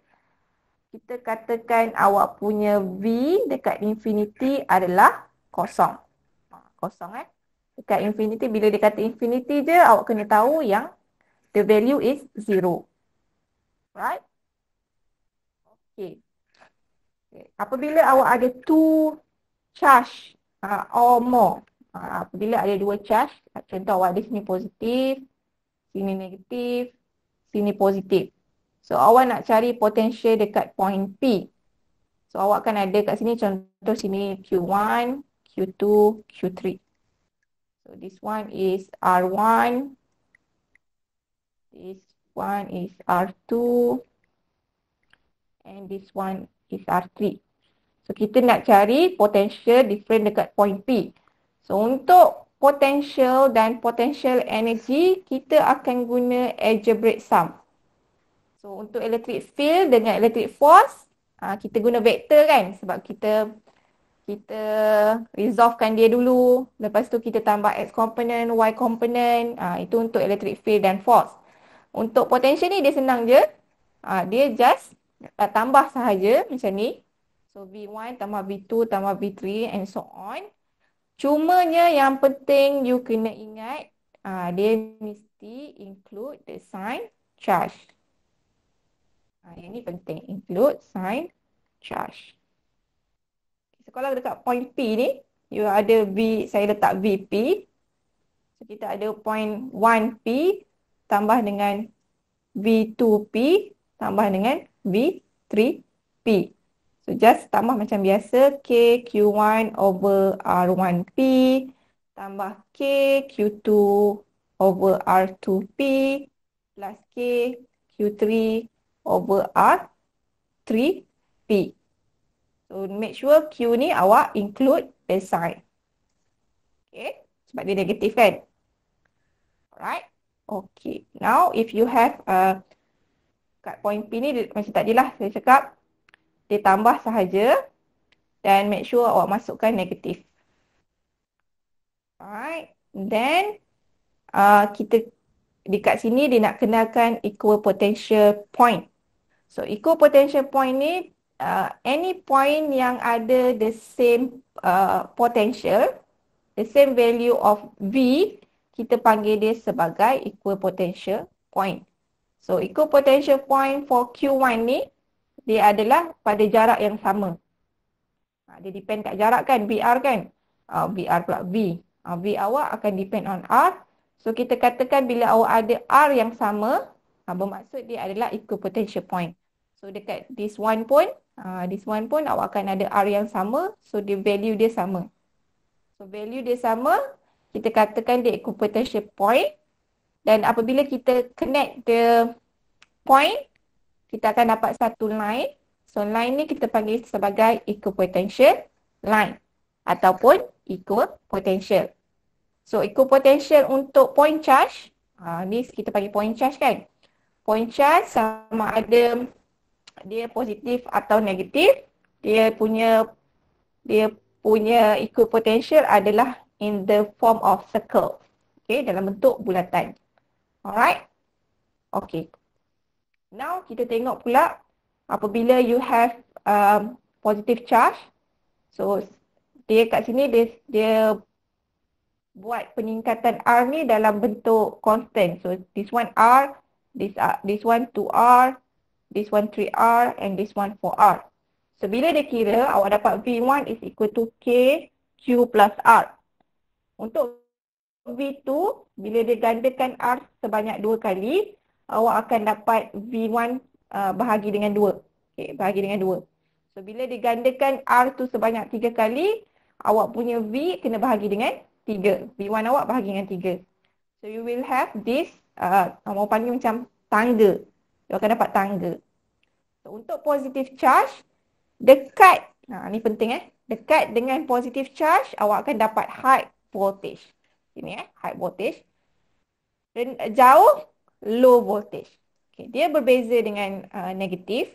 kita katakan awak punya V dekat infinity adalah kosong. Kosong Dekat infinity, bila dia kata infinity je, awak kena tahu yang the value is 0. Right? Okay. Apabila awak ada 2 charge or more, apabila ada 2 charge, contoh awak ada sini positif, sini negatif, sini positif. So awak nak cari potential dekat point P. So awak kan ada kat sini, contoh sini Q1, Q2, Q3. So this one is R1, this one is R2, and this one is R3. So kita nak cari potential different dekat point P. So untuk potential dan potential energy, kita akan guna algebraic sum. So untuk electric field dengan electric force, kita guna vektor kan, sebab kita resolvekan dia dulu. Lepas tu kita tambah X component, Y component, itu untuk electric field dan force. Untuk potential ni dia senang je, dia just tambah sahaja macam ni. So V1 tambah V2 tambah V3 and so on. Cumanya yang penting you kena ingat, dia mesti include the sign charge. Yang ni penting, include sign charge. So kalau dekat point P ni, you ada V, saya letak VP. So kita ada point 1P tambah dengan V2P tambah dengan V3P. So just tambah macam biasa, K Q1 over R1P tambah K Q2 over R2P plus K Q3 over R3P. So make sure Q ni awak include the sign. Okay, sebab dia negatif kan. Alright. Okay, now if you have kat point P ni, macam tadi lah saya cakap, dia tambah sahaja dan make sure awak masukkan negatif. Alright, then kita dekat sini dia nak kenalkan equipotential point. So equipotential point ni, any point yang ada the same potential, the same value of V, kita panggil dia sebagai equipotential point. So equipotential point for Q1 ni, dia adalah pada jarak yang sama. Dia depend kat jarak kan, VR kan. VR pula V. V awak akan depend on R. So kita katakan bila awak ada R yang sama, bermaksud dia adalah equipotential point. So dekat this one pun awak akan ada R yang sama. So the value dia sama. So value dia sama, kita katakan dia equipotential point. Dan apabila kita connect the point, kita akan dapat satu line. So line ni kita panggil sebagai equipotential line ataupun equipotential. So equipotential untuk point charge, ni kita panggil point charge kan. Point charge sama ada dia positif atau negatif. Dia punya equipotential adalah in the form of circle. Okay, dalam bentuk bulatan. Alright. Okay. Now kita tengok pula apabila you have positive charge. So dia kat sini dia buat peningkatan R ni dalam bentuk constant. So this one R, this one 2R, this one 3R and this one 4R. So bila dia kira, awak dapat V1 is equal to K Q plus R. Untuk V2, bila dia gandakan R sebanyak 2 kali, awak akan dapat V1 bahagi dengan 2. Okay, bahagi dengan 2. So bila digandakan R tu sebanyak 3 kali, awak punya V kena bahagi dengan 3. V1 awak bahagi dengan 3. So you will have this, awak panggil macam tangga. You akan dapat tangga. So untuk positive charge, dekat, ni penting dekat dengan positive charge, awak akan dapat high voltage. Ini high voltage. Dan jauh, low voltage. Okay, dia berbeza dengan negative.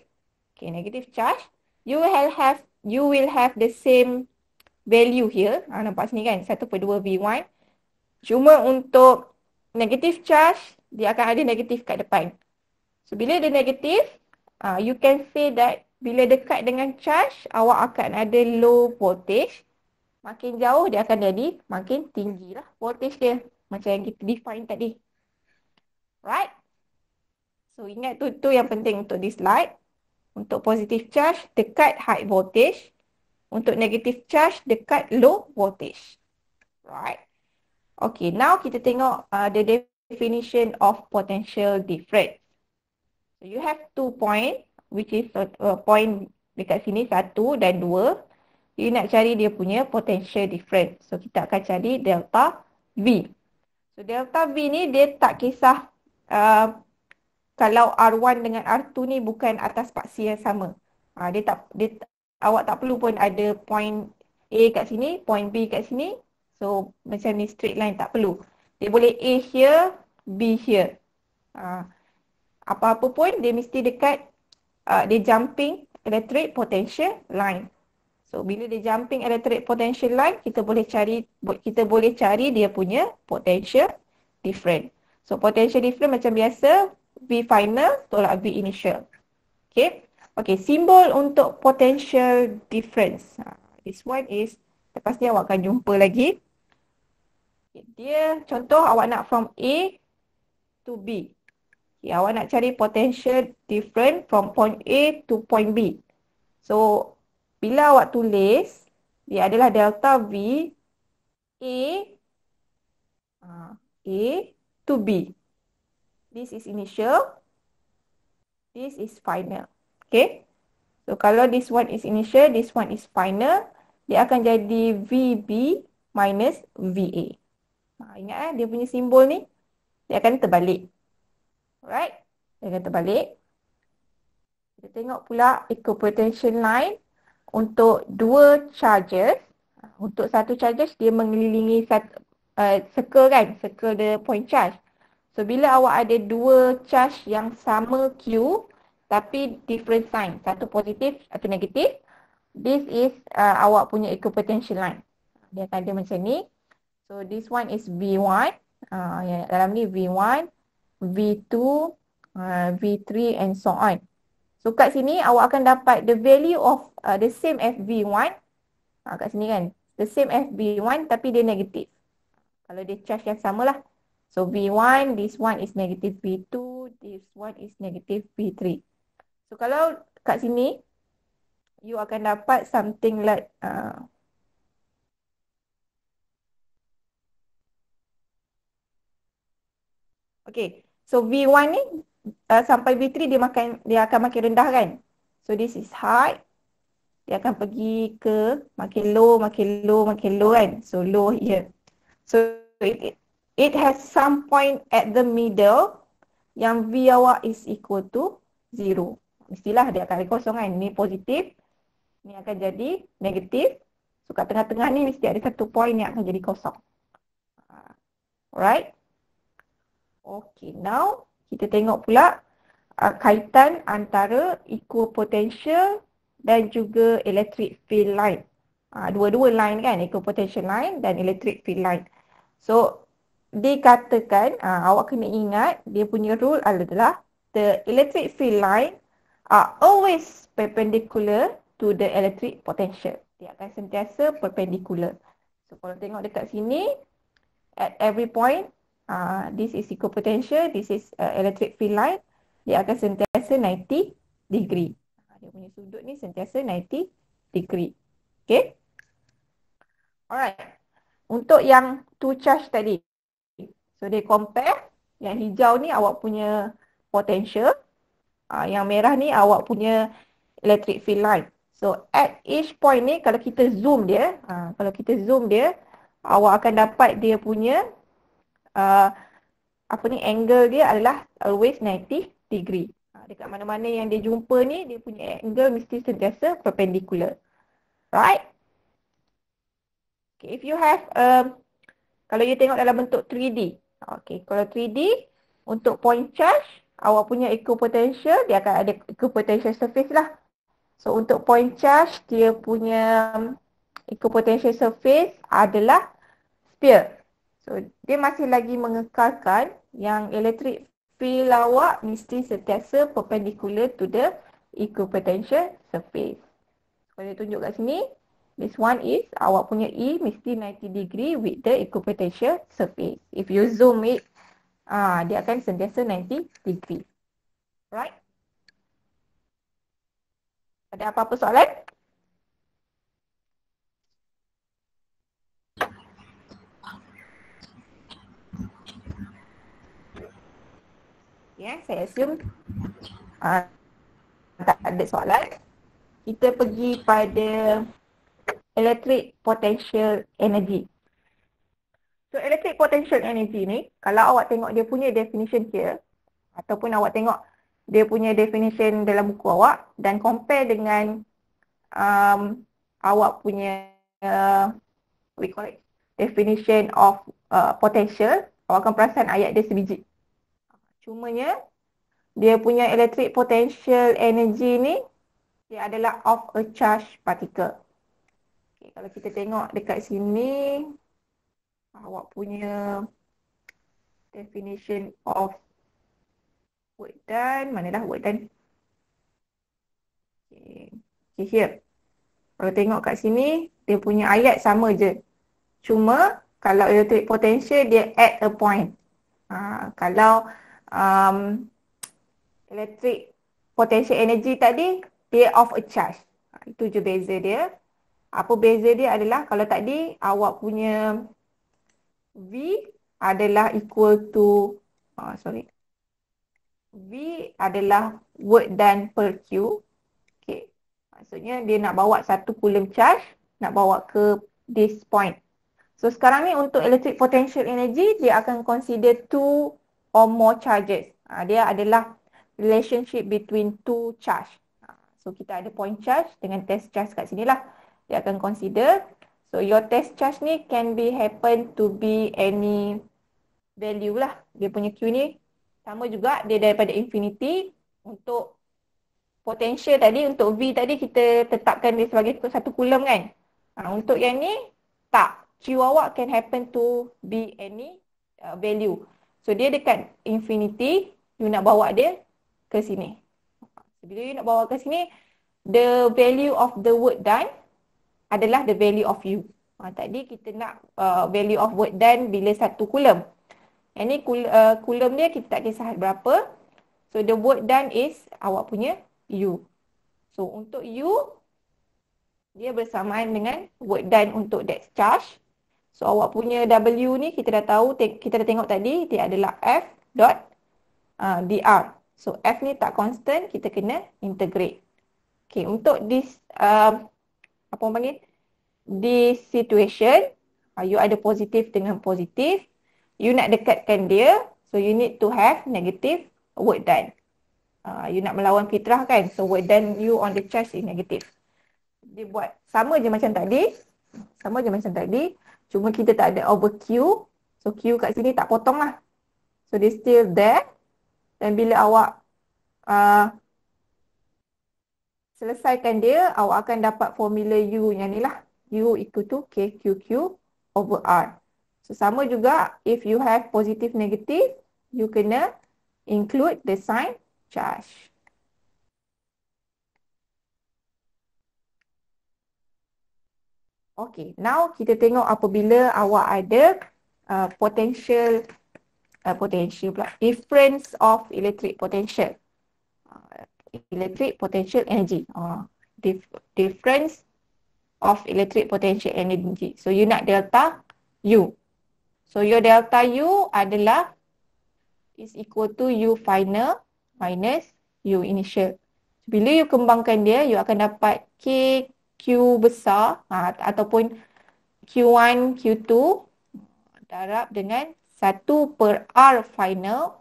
Okay, negative charge, you will have the same value here. Nampak sini kan, 1/2 V1. Cuma untuk negative charge, dia akan ada negatif kat depan. So bila dia negatif, you can say that bila dekat dengan charge, awak akan ada low voltage. Makin jauh dia akan jadi makin tinggi lah voltage dia. Macam yang kita define tadi. Right? So ingat tu yang penting untuk this slide. Untuk positive charge, dekat high voltage. Untuk negative charge, dekat low voltage. Right? Okay, now kita tengok the definition of potential difference. So you have 2 point, which is point dekat sini 1 dan 2. You nak cari dia punya potential difference. So kita akan cari delta V. So delta V ni dia tak kisah kalau R1 dengan R2 ni bukan atas paksi yang sama. Awak tak perlu pun ada point A kat sini, point B kat sini. So macam ni straight line tak perlu. Dia boleh A here, B here. Apa-apa pun dia mesti dekat dia jumping electric potential line. So bila dia jumping electric potential line, kita boleh cari dia punya potential difference. So potential difference macam biasa, V final tolak V initial. Okay. Okay, simbol untuk potential difference. This one is, lepas ni awak akan jumpa lagi. Dia contoh awak nak from A to B. Okay, awak nak cari potential difference from point A to point B. So, bila awak tulis, dia adalah delta V A to B. This is initial. This is final. Okay. So, kalau this one is initial, this one is final, dia akan jadi VB minus VA. Ingat dia punya simbol ni, dia akan terbalik. Alright. Dia akan terbalik. Kita tengok pula equipotential line untuk dua charges. Untuk satu charges, dia mengelilingi circle kan, circle the point charge. So, bila awak ada dua charge yang sama Q, tapi different sign, satu positif, satu negatif, this is awak punya equipotential line. Dia akan ada macam ni. So this one is V1, dalam ni V1, V2, V3 and so on. So kat sini awak akan dapat the value of the same as V1. Kat sini kan, the same as V1 tapi dia negatif. Kalau dia charge yang sama lah. So V1, this one is negative V2, this one is negative V3. So kalau kat sini, you akan dapat something like okay, so V1 ni sampai V3 dia akan makin rendah kan. So this is high. Dia akan pergi ke makin low, makin low, makin low kan. So low here. So it has some point at the middle yang V awak is equal to 0. Mestilah dia akan kosong kan. Ni positif. Ni akan jadi negatif. So kat tengah-tengah ni mesti ada satu point yang akan jadi kosong. Alright. Okay, now kita tengok pula kaitan antara equipotential dan juga electric field line. Dua-dua line kan, equipotential line dan electric field line. So dikatakan, awak kena ingat dia punya rule adalah the electric field line are always perpendicular to the electric potential. dia akan sentiasa perpendicular. So kalau tengok dekat sini, at every point, this is equipotential, this is electric field line, dia akan sentiasa 90 degree. Dia punya sudut ni sentiasa 90 degree. Okay. Alright. Untuk yang two charge tadi, so dia compare, yang hijau ni awak punya potential, yang merah ni awak punya electric field line. So at each point ni kalau kita zoom dia, awak akan dapat dia punya angle dia adalah always 90 degree. Dekat mana-mana yang dia jumpa ni, dia punya angle mesti sentiasa perpendicular. Right? Okay, if you have kalau you tengok dalam bentuk 3D. Okay, kalau 3D untuk point charge, awak punya equipotential, dia akan ada equipotential surface lah. So untuk point charge, dia punya equipotential surface adalah sphere. So dia masih lagi mengekalkan yang electric field awak mesti sentiasa perpendicular to the equipotential surface. Kalau dia tunjuk kat sini, this one is awak punya E mesti 90 degree with the equipotential surface. If you zoom it, dia akan sentiasa 90 degree. Right? Ada apa-apa soalan? Ya, saya assume tak ada soalan. Kita pergi pada electric potential energy. So electric potential energy ni, kalau awak tengok dia punya definition here, ataupun awak tengok dia punya definition dalam buku awak dan compare dengan awak punya we call it definition of potential, awak akan perasan ayat dia sebiji. Cumanya dia punya electric potential energy ni, dia adalah of a charged particle. Okay, kalau kita tengok dekat sini, awak punya definition of work done, manalah work done? Okay, here. Kalau tengok kat sini, dia punya ayat sama je. Cuma kalau electric potential, dia at a point. Kalau electric potential energy tadi, dia of a charge. Itu je beza dia. Apa beza dia adalah kalau tadi awak punya V adalah equal to V adalah work done per Q. Okay. Maksudnya dia nak bawa 1 coulomb charge, nak bawa ke this point. So sekarang ni untuk electric potential energy, dia akan consider 2 or more charges. Dia adalah relationship between 2 charge. So kita ada point charge dengan test charge kat sini lah. Dia akan consider. So your test charge ni can be happen to be any value lah. Dia punya Q ni sama juga, dia daripada infinity. Untuk potential tadi, untuk V tadi kita tetapkan dia sebagai 1 coulomb kan. Untuk yang ni tak. Q awak can happen to be any value. So dia dekat infinity, you nak bawa dia ke sini. Bila you nak bawa ke sini, the value of the work done adalah the value of U. Tadi kita nak value of work done bila 1 coulomb. Yang ni coulomb dia kita tak kisah berapa. So the work done is awak punya U. So untuk U, dia bersamaan dengan work done untuk that charge. So awak punya W ni kita dah tahu, kita dah tengok tadi, dia adalah F dot dr. So F ni tak constant, kita kena integrate. Okay, untuk this, apa orang panggil? This situation, you ada positif dengan positif. You nak dekatkan dia, so you need to have negative work done. You nak melawan fitrah kan, so work done you on the charge is negative. Dia buat sama je macam tadi. Cuma kita tak ada over Q. So Q kat sini tak potong lah. So dia still there. Dan bila awak selesaikan dia, awak akan dapat formula U yang ni lah. U equal to KQQ over R. So sama juga, if you have positive negative, you kena include the sign charge. Okay, now kita tengok apabila awak ada potential pula, difference of electric potential. Electric potential energy. Difference of electric potential energy. So you nak delta U. So your delta U adalah is equal to U final minus U initial. Bila you kembangkan dia, you akan dapat K Q besar ataupun Q1, Q2 darab dengan 1 per R final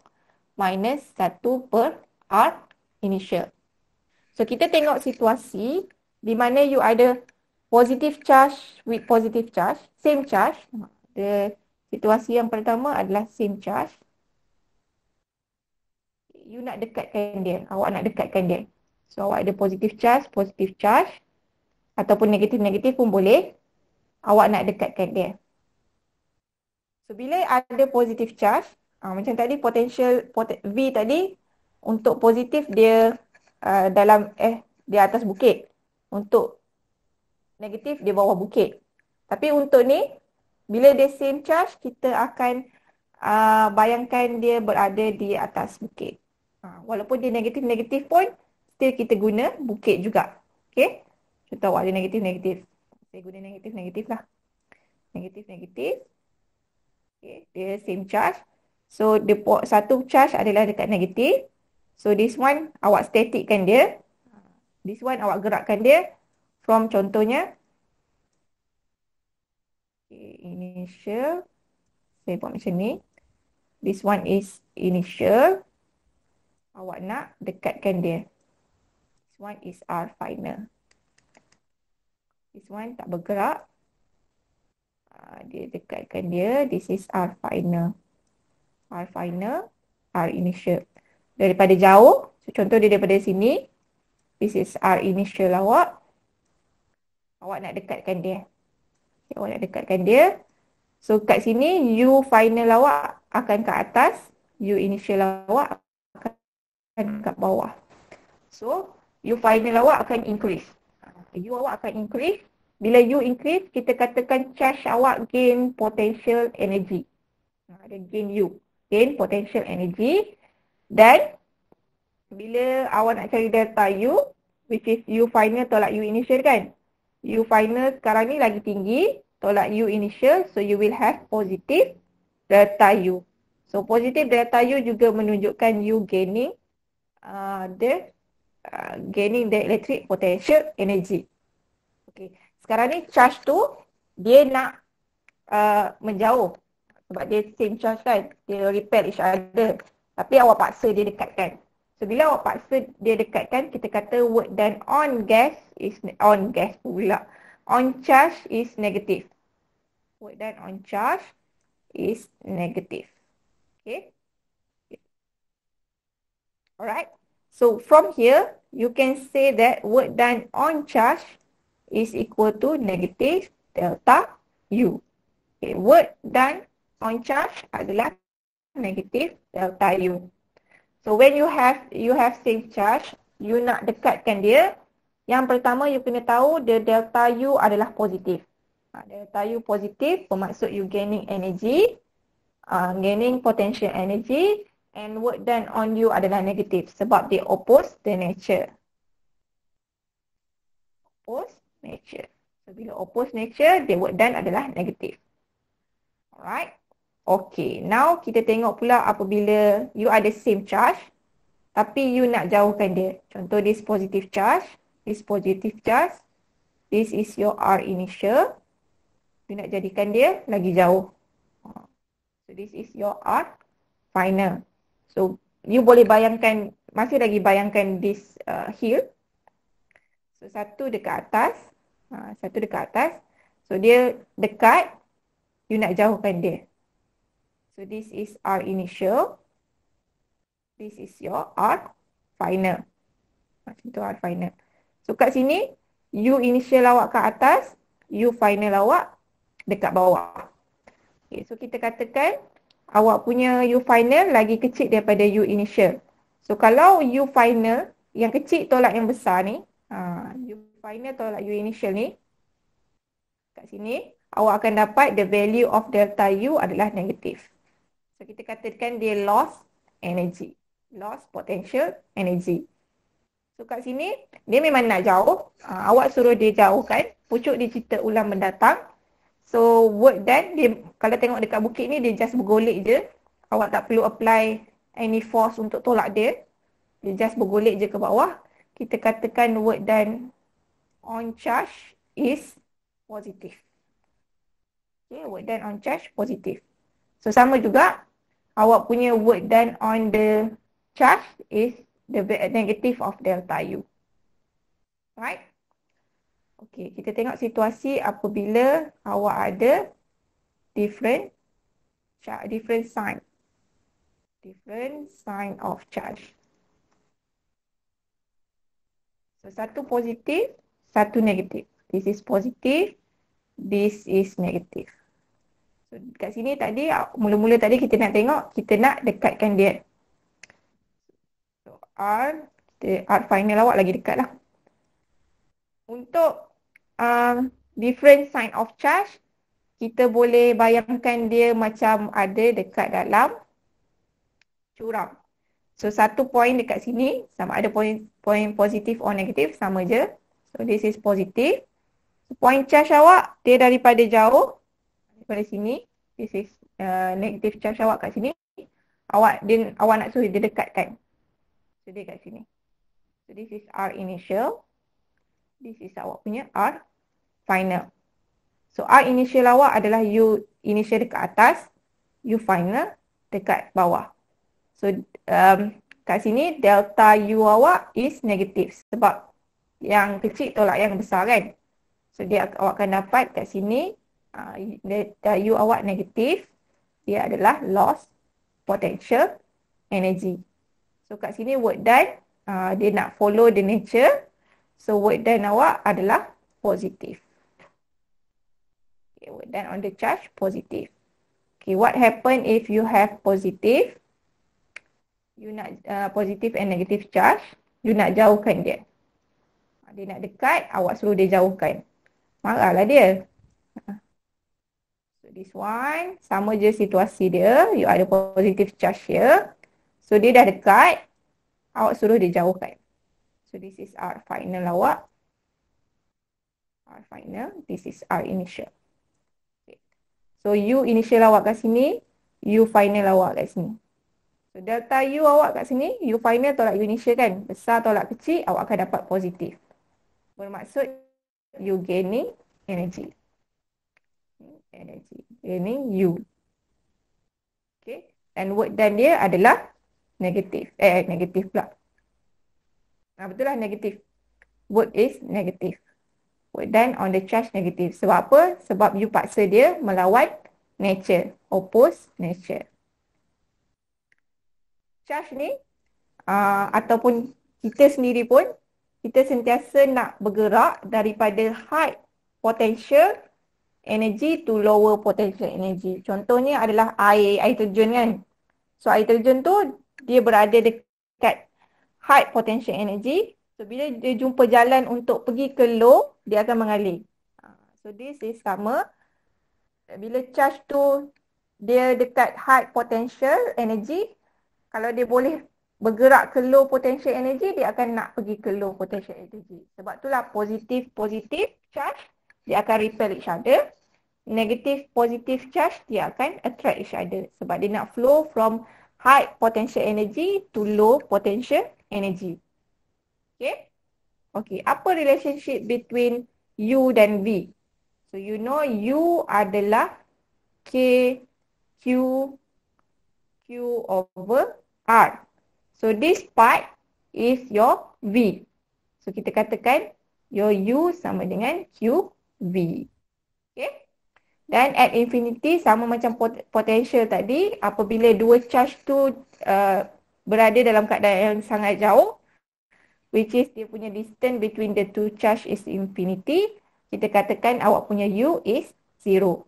minus 1 per R initial. So kita tengok situasi di mana you ada positive charge with positive charge, same charge. Situasi yang pertama adalah same charge. You nak dekatkan dia, awak nak dekatkan dia. So awak ada positive charge ataupun negatif pun boleh. Awak nak dekatkan dia. So bila ada positive charge, macam tadi potential V tadi, untuk positif dia di atas bukit. Untuk negatif dia bawah bukit. Tapi untuk ni, bila dia same charge, kita akan bayangkan dia berada di atas bukit. Walaupun dia negatif pun, still kita guna bukit juga. Okay? Contoh awak ada negatif. Saya guna negatif lah. Negatif. Okay, dia same charge. So, satu charge adalah dekat negatif. So, this one awak statickan dia. This one awak gerakkan dia from contohnya. Okay, initial. Saya buat macam ni. This one is initial. Awak nak dekatkan dia. This one is R final. This one tak bergerak. Dia dekatkan dia. This is R final. R final, R initial. Daripada jauh, so contoh dia daripada sini. This is R initial awak. Awak nak dekatkan dia. Okay, awak nak dekatkan dia. So kat sini, U final awak akan ke atas. U initial awak akan kat bawah. So, U final awak akan increase. U awak akan increase. Bila U increase, kita katakan charge awak gain potential energy. Ada gain U. Gain potential energy. Dan, bila awak nak cari delta U, which is U final tolak U initial kan? U final sekarang ni lagi tinggi, tolak U initial. So, you will have positive delta U. So, positive delta U juga menunjukkan U gaining gaining the electric potential energy. Okay. Sekarang ni charge tu dia nak menjauh sebab dia same charge kan, dia repel each other. Tapi awak paksa dia dekatkan. So bila awak paksa dia dekatkan, kita kata work done on charge is negative. Work done on charge is negative. Okay. Alright. So from here, you can say that work done on charge is equal to negative delta U. Okay, work done on charge adalah negative delta U. So when you have same charge, you nak dekatkan dia. Yang pertama you kena tahu the delta U adalah positif. Delta U positif bermaksud you gaining energy, gaining potential energy. And work done on you adalah negatif sebab dia oppose the nature. Oppose nature. So, bila oppose nature, the work done adalah negatif. Alright. Okay. Now, kita tengok pula apabila you ada same charge, tapi you nak jauhkan dia. Contoh, this positive charge. This positive charge. This is your R initial. You nak jadikan dia lagi jauh. So, this is your R final. So, you boleh bayangkan, masih lagi bayangkan this hill. So, satu dekat atas. So, dia dekat, you nak jauhkan dia. So, this is R initial. This is your R final. Macam tu R final. So, kat sini, U initial awak kat atas, U final awak dekat bawah. Okay, so, kita katakan, awak punya U final lagi kecil daripada U initial. So, kalau U final yang kecil tolak yang besar ni, U final tolak U initial ni, Kat sini, awak akan dapat the value of delta U adalah negatif. So, kita katakan dia lost energy. Lost potential energy. So, kat sini, dia memang nak jauh. Awak suruh dia jauhkan. Pucuk dia cerita ulang mendatang. So, work done, dia, kalau tengok dekat bukit ni, dia just bergolek je. Awak tak perlu apply any force untuk tolak dia. Dia just bergolek je ke bawah. Kita katakan work done on charge is positive. Okay, work done on charge positive. So, sama juga, awak punya work done on the charge is the negative of delta U. Right? Okay, kita tengok situasi apabila awak ada different sign. Different sign of charge. So, satu positif, satu negatif. This is positive, this is negative. So, kat sini tadi, mula-mula tadi kita nak tengok, kita nak dekatkan dia. So, R final awak lagi dekat lah. Untuk different sign of charge, kita boleh bayangkan dia macam ada dekat dalam curam. So, satu point dekat sini, sama ada point positif or negatif, sama je. So, this is positive. So, point charge awak, dia daripada jauh, daripada sini. This is negative charge awak kat sini. Awak nak suruh dia dekatkan. So, dia kat sini. So, this is R initial. This is awak punya R final. So, R initial awak adalah U initial dekat atas, U final dekat bawah. So, kat sini delta U awak is negatif sebab yang kecil tolak yang besar kan. So, awak akan dapat kat sini delta U awak negatif. Dia adalah lost potential energy. So, kat sini work done, dia nak follow the nature. So, work done awak adalah positif. Okay, work done on the charge positif. Okay, what happen if you have positive? You nak positive and negative charge, you nak jauhkan dia. Dia nak dekat, awak suruh dia jauhkan. Marahlah dia. So, this one, sama je situasi dia. You ada positive charge here. So, dia dah dekat, awak suruh dia jauhkan. So, this is R final awak. R final, this is R initial. Okay. So, U initial awak kat sini, U final awak kat sini. So, delta U awak kat sini, U final tolak U initial kan. Besar tolak kecil, awak akan dapat positif. Bermaksud, you gaining energy. Gaining U. Okay. Dan work done dia adalah negatif. Negatif pula. Betul lah negatif. Work is negatif. Work done on the charge negatif. Sebab apa? Sebab you paksa dia melawan nature. Oppose nature. Charge ni ataupun kita sendiri pun kita sentiasa nak bergerak daripada high potential energy to lower potential energy. Contohnya adalah air terjun kan. So air terjun tu dia berada dekat high potential energy. So bila dia jumpa jalan untuk pergi ke low, dia akan mengalir. So this is sama. Bila charge tu dia dekat high potential energy, kalau dia boleh bergerak ke low potential energy, dia akan nak pergi ke low potential energy. Sebab itulah positif charge, dia akan repel each other. Negative positive charge, dia akan attract each other. Sebab dia nak flow from high potential energy to low potential energy. Okay? Okay, apa relationship between U dan V? So, you know U adalah Q over R. So, this part is your V. So, kita katakan your U sama dengan QV. Okay. Dan at infinity sama macam potential tadi, apabila dua charge tu berada dalam keadaan yang sangat jauh, which is dia punya distance between the two charge is infinity, kita katakan awak punya U is 0.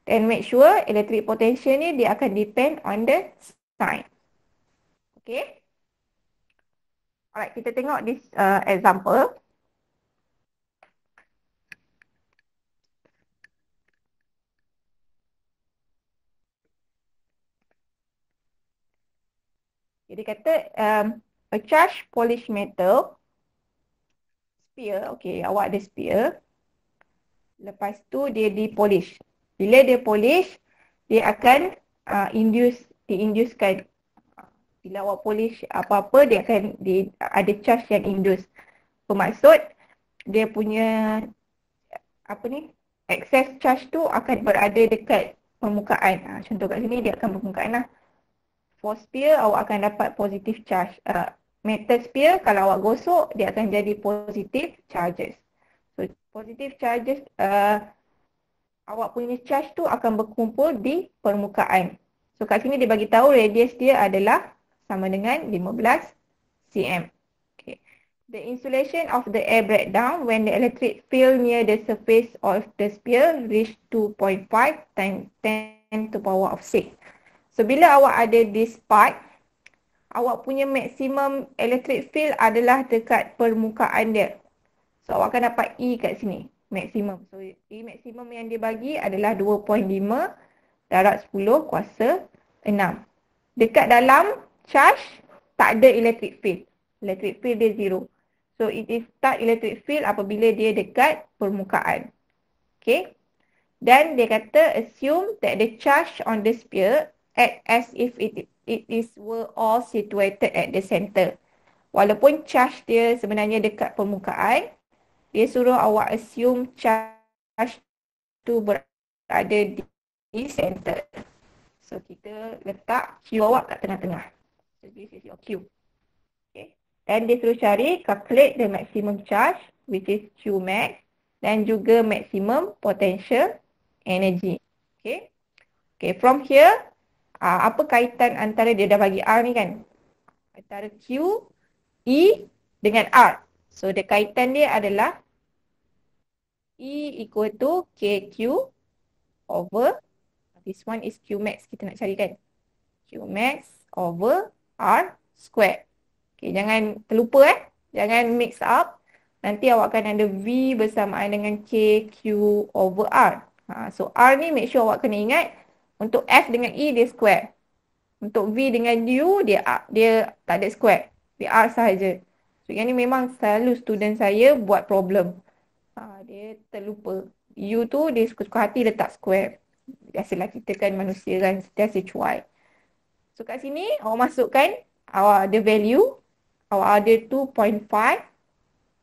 And make sure electric potential ni dia akan depend on the sign. Okay. Alright, kita tengok this example. Jadi kata a charged polished metal sphere, okay, awak ada sphere. Lepas tu dia di-polish. Bila dia polish, dia akan diinducekan. Bila awak polish apa-apa, dia akan ada charge yang induce. Bermaksud, dia punya excess charge tu akan berada dekat permukaan. Contoh kat sini dia akan permukaan lah. For sphere, awak akan dapat positive charge. Metal sphere, kalau awak gosok, dia akan jadi positive charges. So, positive charges, awak punya charge tu akan berkumpul di permukaan. So, kat sini dia bagi tahu radius dia adalah sama dengan 15 cm. Okay. The insulation of the air breakdown when the electric field near the surface of the sphere reach 2.5 times 10 to the power of 6. So, bila awak ada this part, awak punya maximum electric field adalah dekat permukaan dia. So, awak akan dapat E kat sini, maximum. So, E maximum yang dia bagi adalah 2.5 darab 10 kuasa 6. Dekat dalam charge, tak ada electric field. Electric field dia 0. So, it is start electric field apabila dia dekat permukaan. Okay. Dan dia kata, assume that the charge on the sphere act as if were all situated at the center. Walaupun charge dia sebenarnya dekat permukaan, dia suruh awak assume charge tu berada di center. So, kita letak Q awak kat tengah-tengah. So, this is your Q. Okay. Dan dia suruh cari, calculate the maximum charge, which is Q max, dan juga maximum potential energy. Okay. Okay, from here, apa kaitan antara dia dah bagi R ni kan? Antara Q, E dengan R. So, the kaitan dia adalah E equal to KQ over, this one is Q max kita nak cari kan? Q max over R square. Okay, jangan terlupa jangan mix up. Nanti awak akan ada V bersamaan dengan KQ over R. So, R ni make sure awak kena ingat, untuk F dengan E dia square. Untuk V dengan U dia tak ada square. Dia R sahaja. So yang ni memang selalu student saya buat problem. Dia terlupa. U tu dia suka-suka hati letak square. Biasalah kita kan manusia kan sentiasa cuai. So kat sini awak masukkan awak ada value. Awak ada 2.5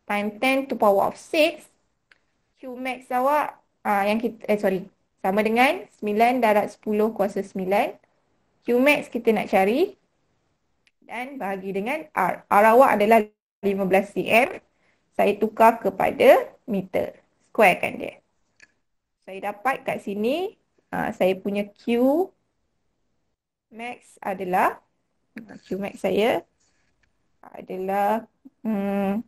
times 10 to power of 6. Q max awak sama dengan 9 darab 10 kuasa 9. Q max kita nak cari. Dan bahagi dengan R. R awak adalah 15 cm. Saya tukar kepada meter. Squarekan dia. Saya dapat kat sini. Saya punya Q max adalah. Q max saya adalah 6.25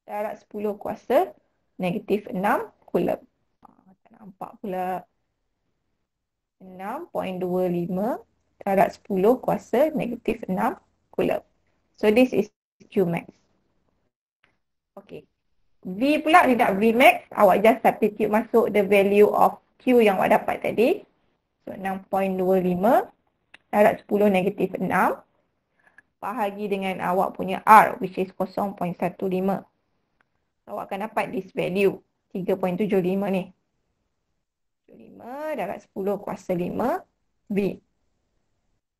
darab 10 kuasa negatif 6 coulomb. Tak nampak pula. 6.25 darab 10 kuasa negatif 6 coulomb. So this is Q max. Okay. V pula tidak V max. Awak just substitute masuk the value of Q yang awak dapat tadi. So 6.25 darab 10 negatif 6. Bahagi dengan awak punya R which is 0.15. Awak akan dapat this value 3.75 ni. 5 darab 10 kuasa 5 V.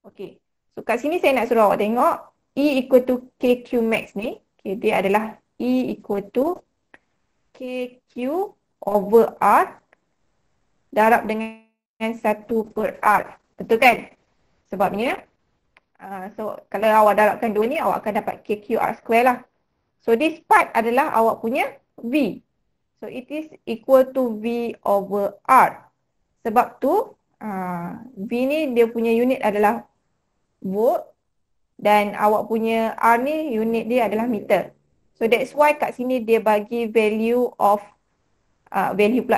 Okey. So kat sini saya nak suruh awak tengok E equal to KQ max ni. Okay, dia adalah E equal to KQ over R darab dengan 1 per R. Betul kan? Sebabnya so kalau awak darabkan 2 ni awak akan dapat KQ R square lah. So this part adalah awak punya V. So it is equal to V over R. Sebab tu V ni dia punya unit adalah volt. Dan awak punya R ni unit dia adalah meter. So that's why kat sini dia bagi value of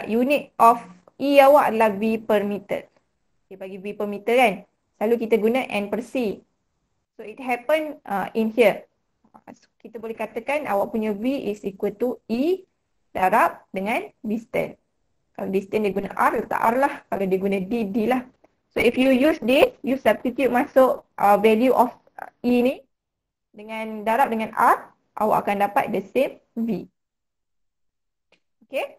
unit of E awak adalah V per meter. Dia bagi V per meter kan. Selalu kita guna N per C. So it happen in here. Kita boleh katakan awak punya V is equal to E darab dengan distance. Kalau distance dia guna R, letak R lah. Kalau dia guna D, D lah. So if you use this, you substitute masuk value of E ni dengan darab dengan R, awak akan dapat the same V. Okay?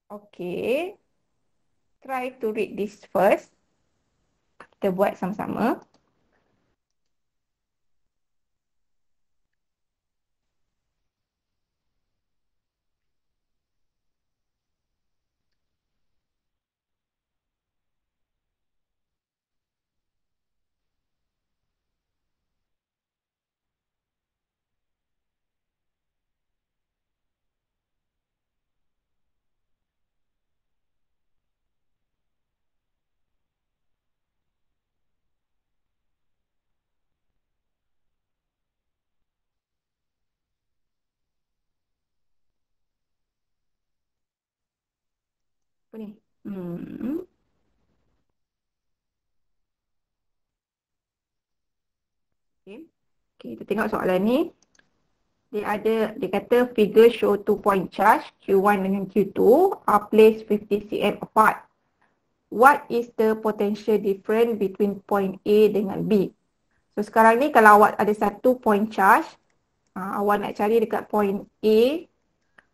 Okay. Try to read this first. Kita buat sama-sama. Apa ni? Okay. Okay, kita tengok soalan ni. Dia kata figure show 2-point charge Q1 dengan Q2 are placed 50 cm apart. What is the potential difference between point A dengan B? So sekarang ni kalau awak ada 1-point charge, awak nak cari dekat point A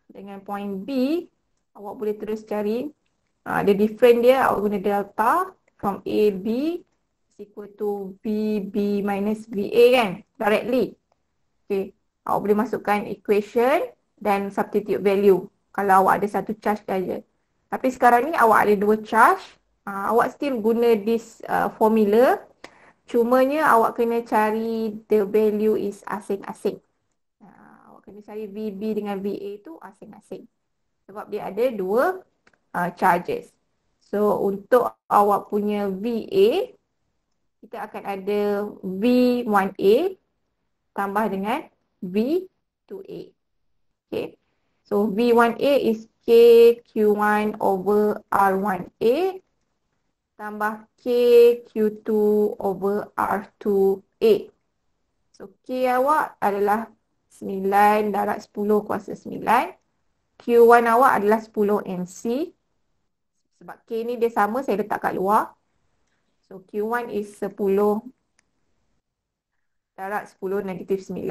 dengan point B, awak boleh terus cari the difference dia, awak guna delta from A, B is equal to B, B minus VA kan, directly. Okay, awak boleh masukkan equation dan substitute value kalau awak ada satu charge saja. Tapi sekarang ni awak ada 2 charge, awak still guna this formula, cumanya awak kena cari the value is asing-asing. Awak kena cari VB dengan VA tu asing-asing sebab dia ada 2 charges. So untuk awak punya VA, kita akan ada V1A tambah dengan V2A. Okay. So V1A is KQ1 over R1A tambah KQ2 over R2A. So K awak adalah 9 darab 10 kuasa 9. Q1 awak adalah 10 MC. Sebab K ni dia sama, saya letak kat luar. So Q1 is 10 darab 10 negatif 9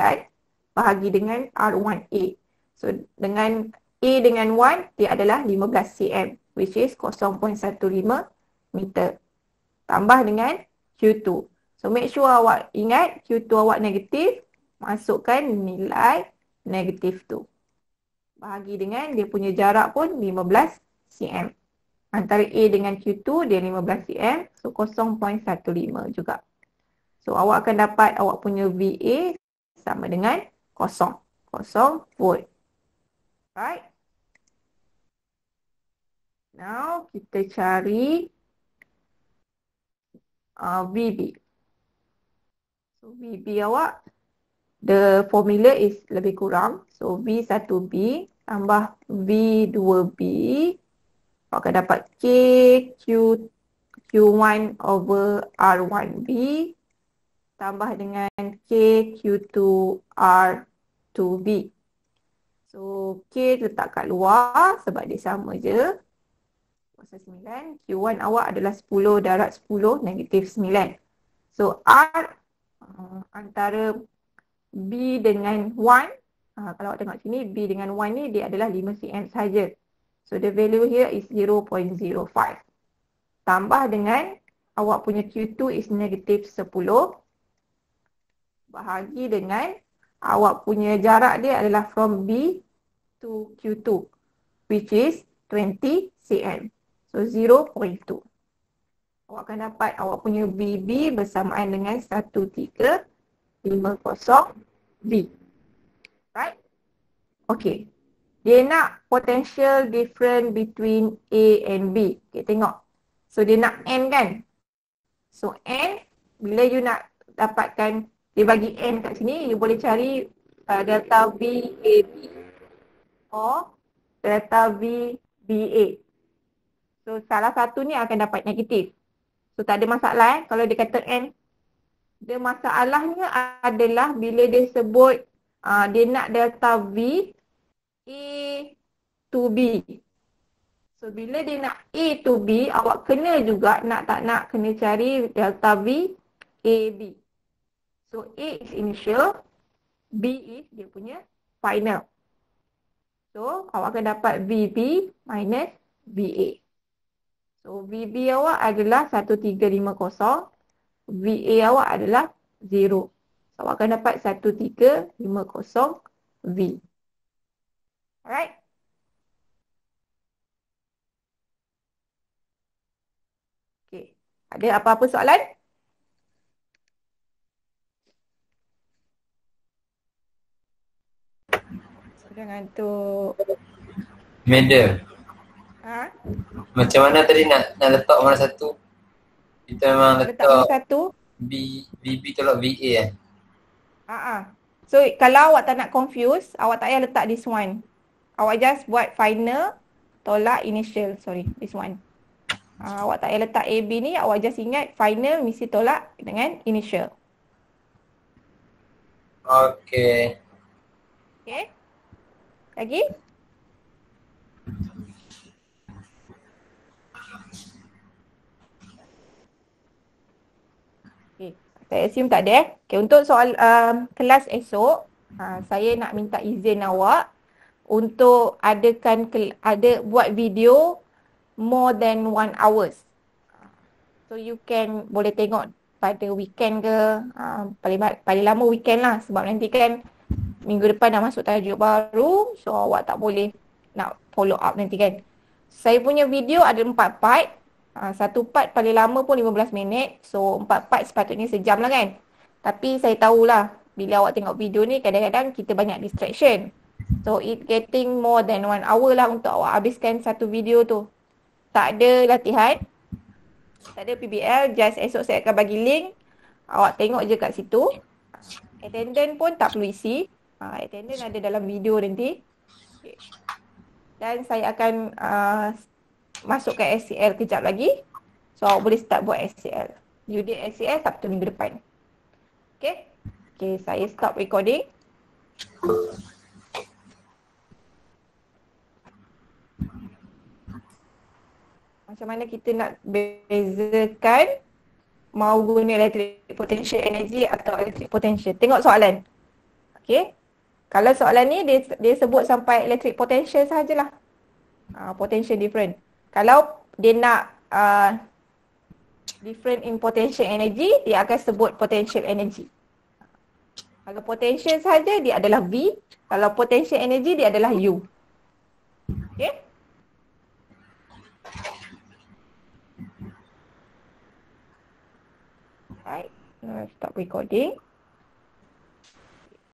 bahagi dengan R1A. So dengan A dengan 1, dia adalah 15 cm, which is 0.15 meter. Tambah dengan Q2. So make sure awak ingat Q2 awak negatif, masukkan nilai negatif tu. Bahagi dengan dia punya jarak pun 15 cm. Antara A dengan Q2 dia 15 cm, so 0.15 juga. So awak akan dapat awak punya VA sama dengan 0 volt. Right? Now kita cari VB. So VB awak, the formula is lebih kurang. So V1B tambah V2B, awak akan dapat Q1 over R1B tambah dengan KQ2 R2B. So K letak kat luar sebab dia sama je. Kuasa 9. Q1 awak adalah 10 darab 10 negatif 9. So R antara B dengan 1, kalau awak tengok sini, B dengan 1 ni dia adalah 5 cm saja. So the value here is 0.05. Tambah dengan awak punya Q2 is negatif 10. Bahagi dengan awak punya jarak dia adalah from B to Q2, which is 20 cm. So 0.2. Awak akan dapat awak punya VB bersamaan dengan 1350V. Right? Okay. Dia nak potential difference between A and B. Okay, tengok. So dia nak N kan? So N, bila you nak dapatkan, dia bagi N kat sini, you boleh cari delta VAB or delta VBA. So salah satu ni akan dapat negatif. So tak ada masalah kalau dia kata N. Dia masalahnya adalah bila dia sebut dia nak delta V A to B. So bila dia nak A to B, awak kena juga nak tak nak kena cari delta V AB. So A is initial, B is dia punya final. So awak akan dapat VB minus VA. So VB awak adalah 1350, VA awak adalah 0. So awak akan dapat 1350 V. Alright? Okay. Ada apa-apa soalan? Sudah ngantuk. Madam, Ha? macam mana tadi nak letak mana satu? Kita memang Letak mana letak satu? VB tolak VA kan? So kalau awak tak nak confuse, awak tak payah letak this one. Awak just buat final tolak initial. Sorry, this one. Awak tak payah letak AB ni, awak just ingat final mesti tolak dengan initial. Okay. Okay? Lagi? Okay. Saya assume tak ada. Okay, untuk soal kelas esok, saya nak minta izin awak untuk buat video more than 1 hours. So you can boleh tengok pada weekend ke, paling lama weekend lah, sebab nanti kan minggu depan dah masuk tajuk baru, so awak tak boleh nak follow up nanti kan. Saya punya video ada 4 part. Satu part paling lama pun 15 minit. So 4 part sepatutnya sejam lah kan. Tapi saya tahulah bila awak tengok video ni kadang-kadang kita banyak distraction. So it getting more than 1 hour lah untuk awak habiskan satu video tu. Tak ada latihan, tak ada PBL, just esok saya akan bagi link. Awak tengok je kat situ. Attendance pun tak perlu isi. Attendance ada dalam video nanti. Okay. Dan saya akan masukkan SCL kejap lagi. So awak boleh start buat SCL. Due date SCL Sabtu minggu depan. Okay. Okay, saya stop recording. Macam mana kita nak bezakan mau guna electric potential energy atau electric potential? Tengok soalan. Okay. Kalau soalan ni dia sebut sampai electric potential sahajalah. Potential different. Kalau dia nak different in potential energy, dia akan sebut potential energy. Kalau potential sahaja, dia adalah V. Kalau potential energy, dia adalah U. Okay? Alright, stop recording.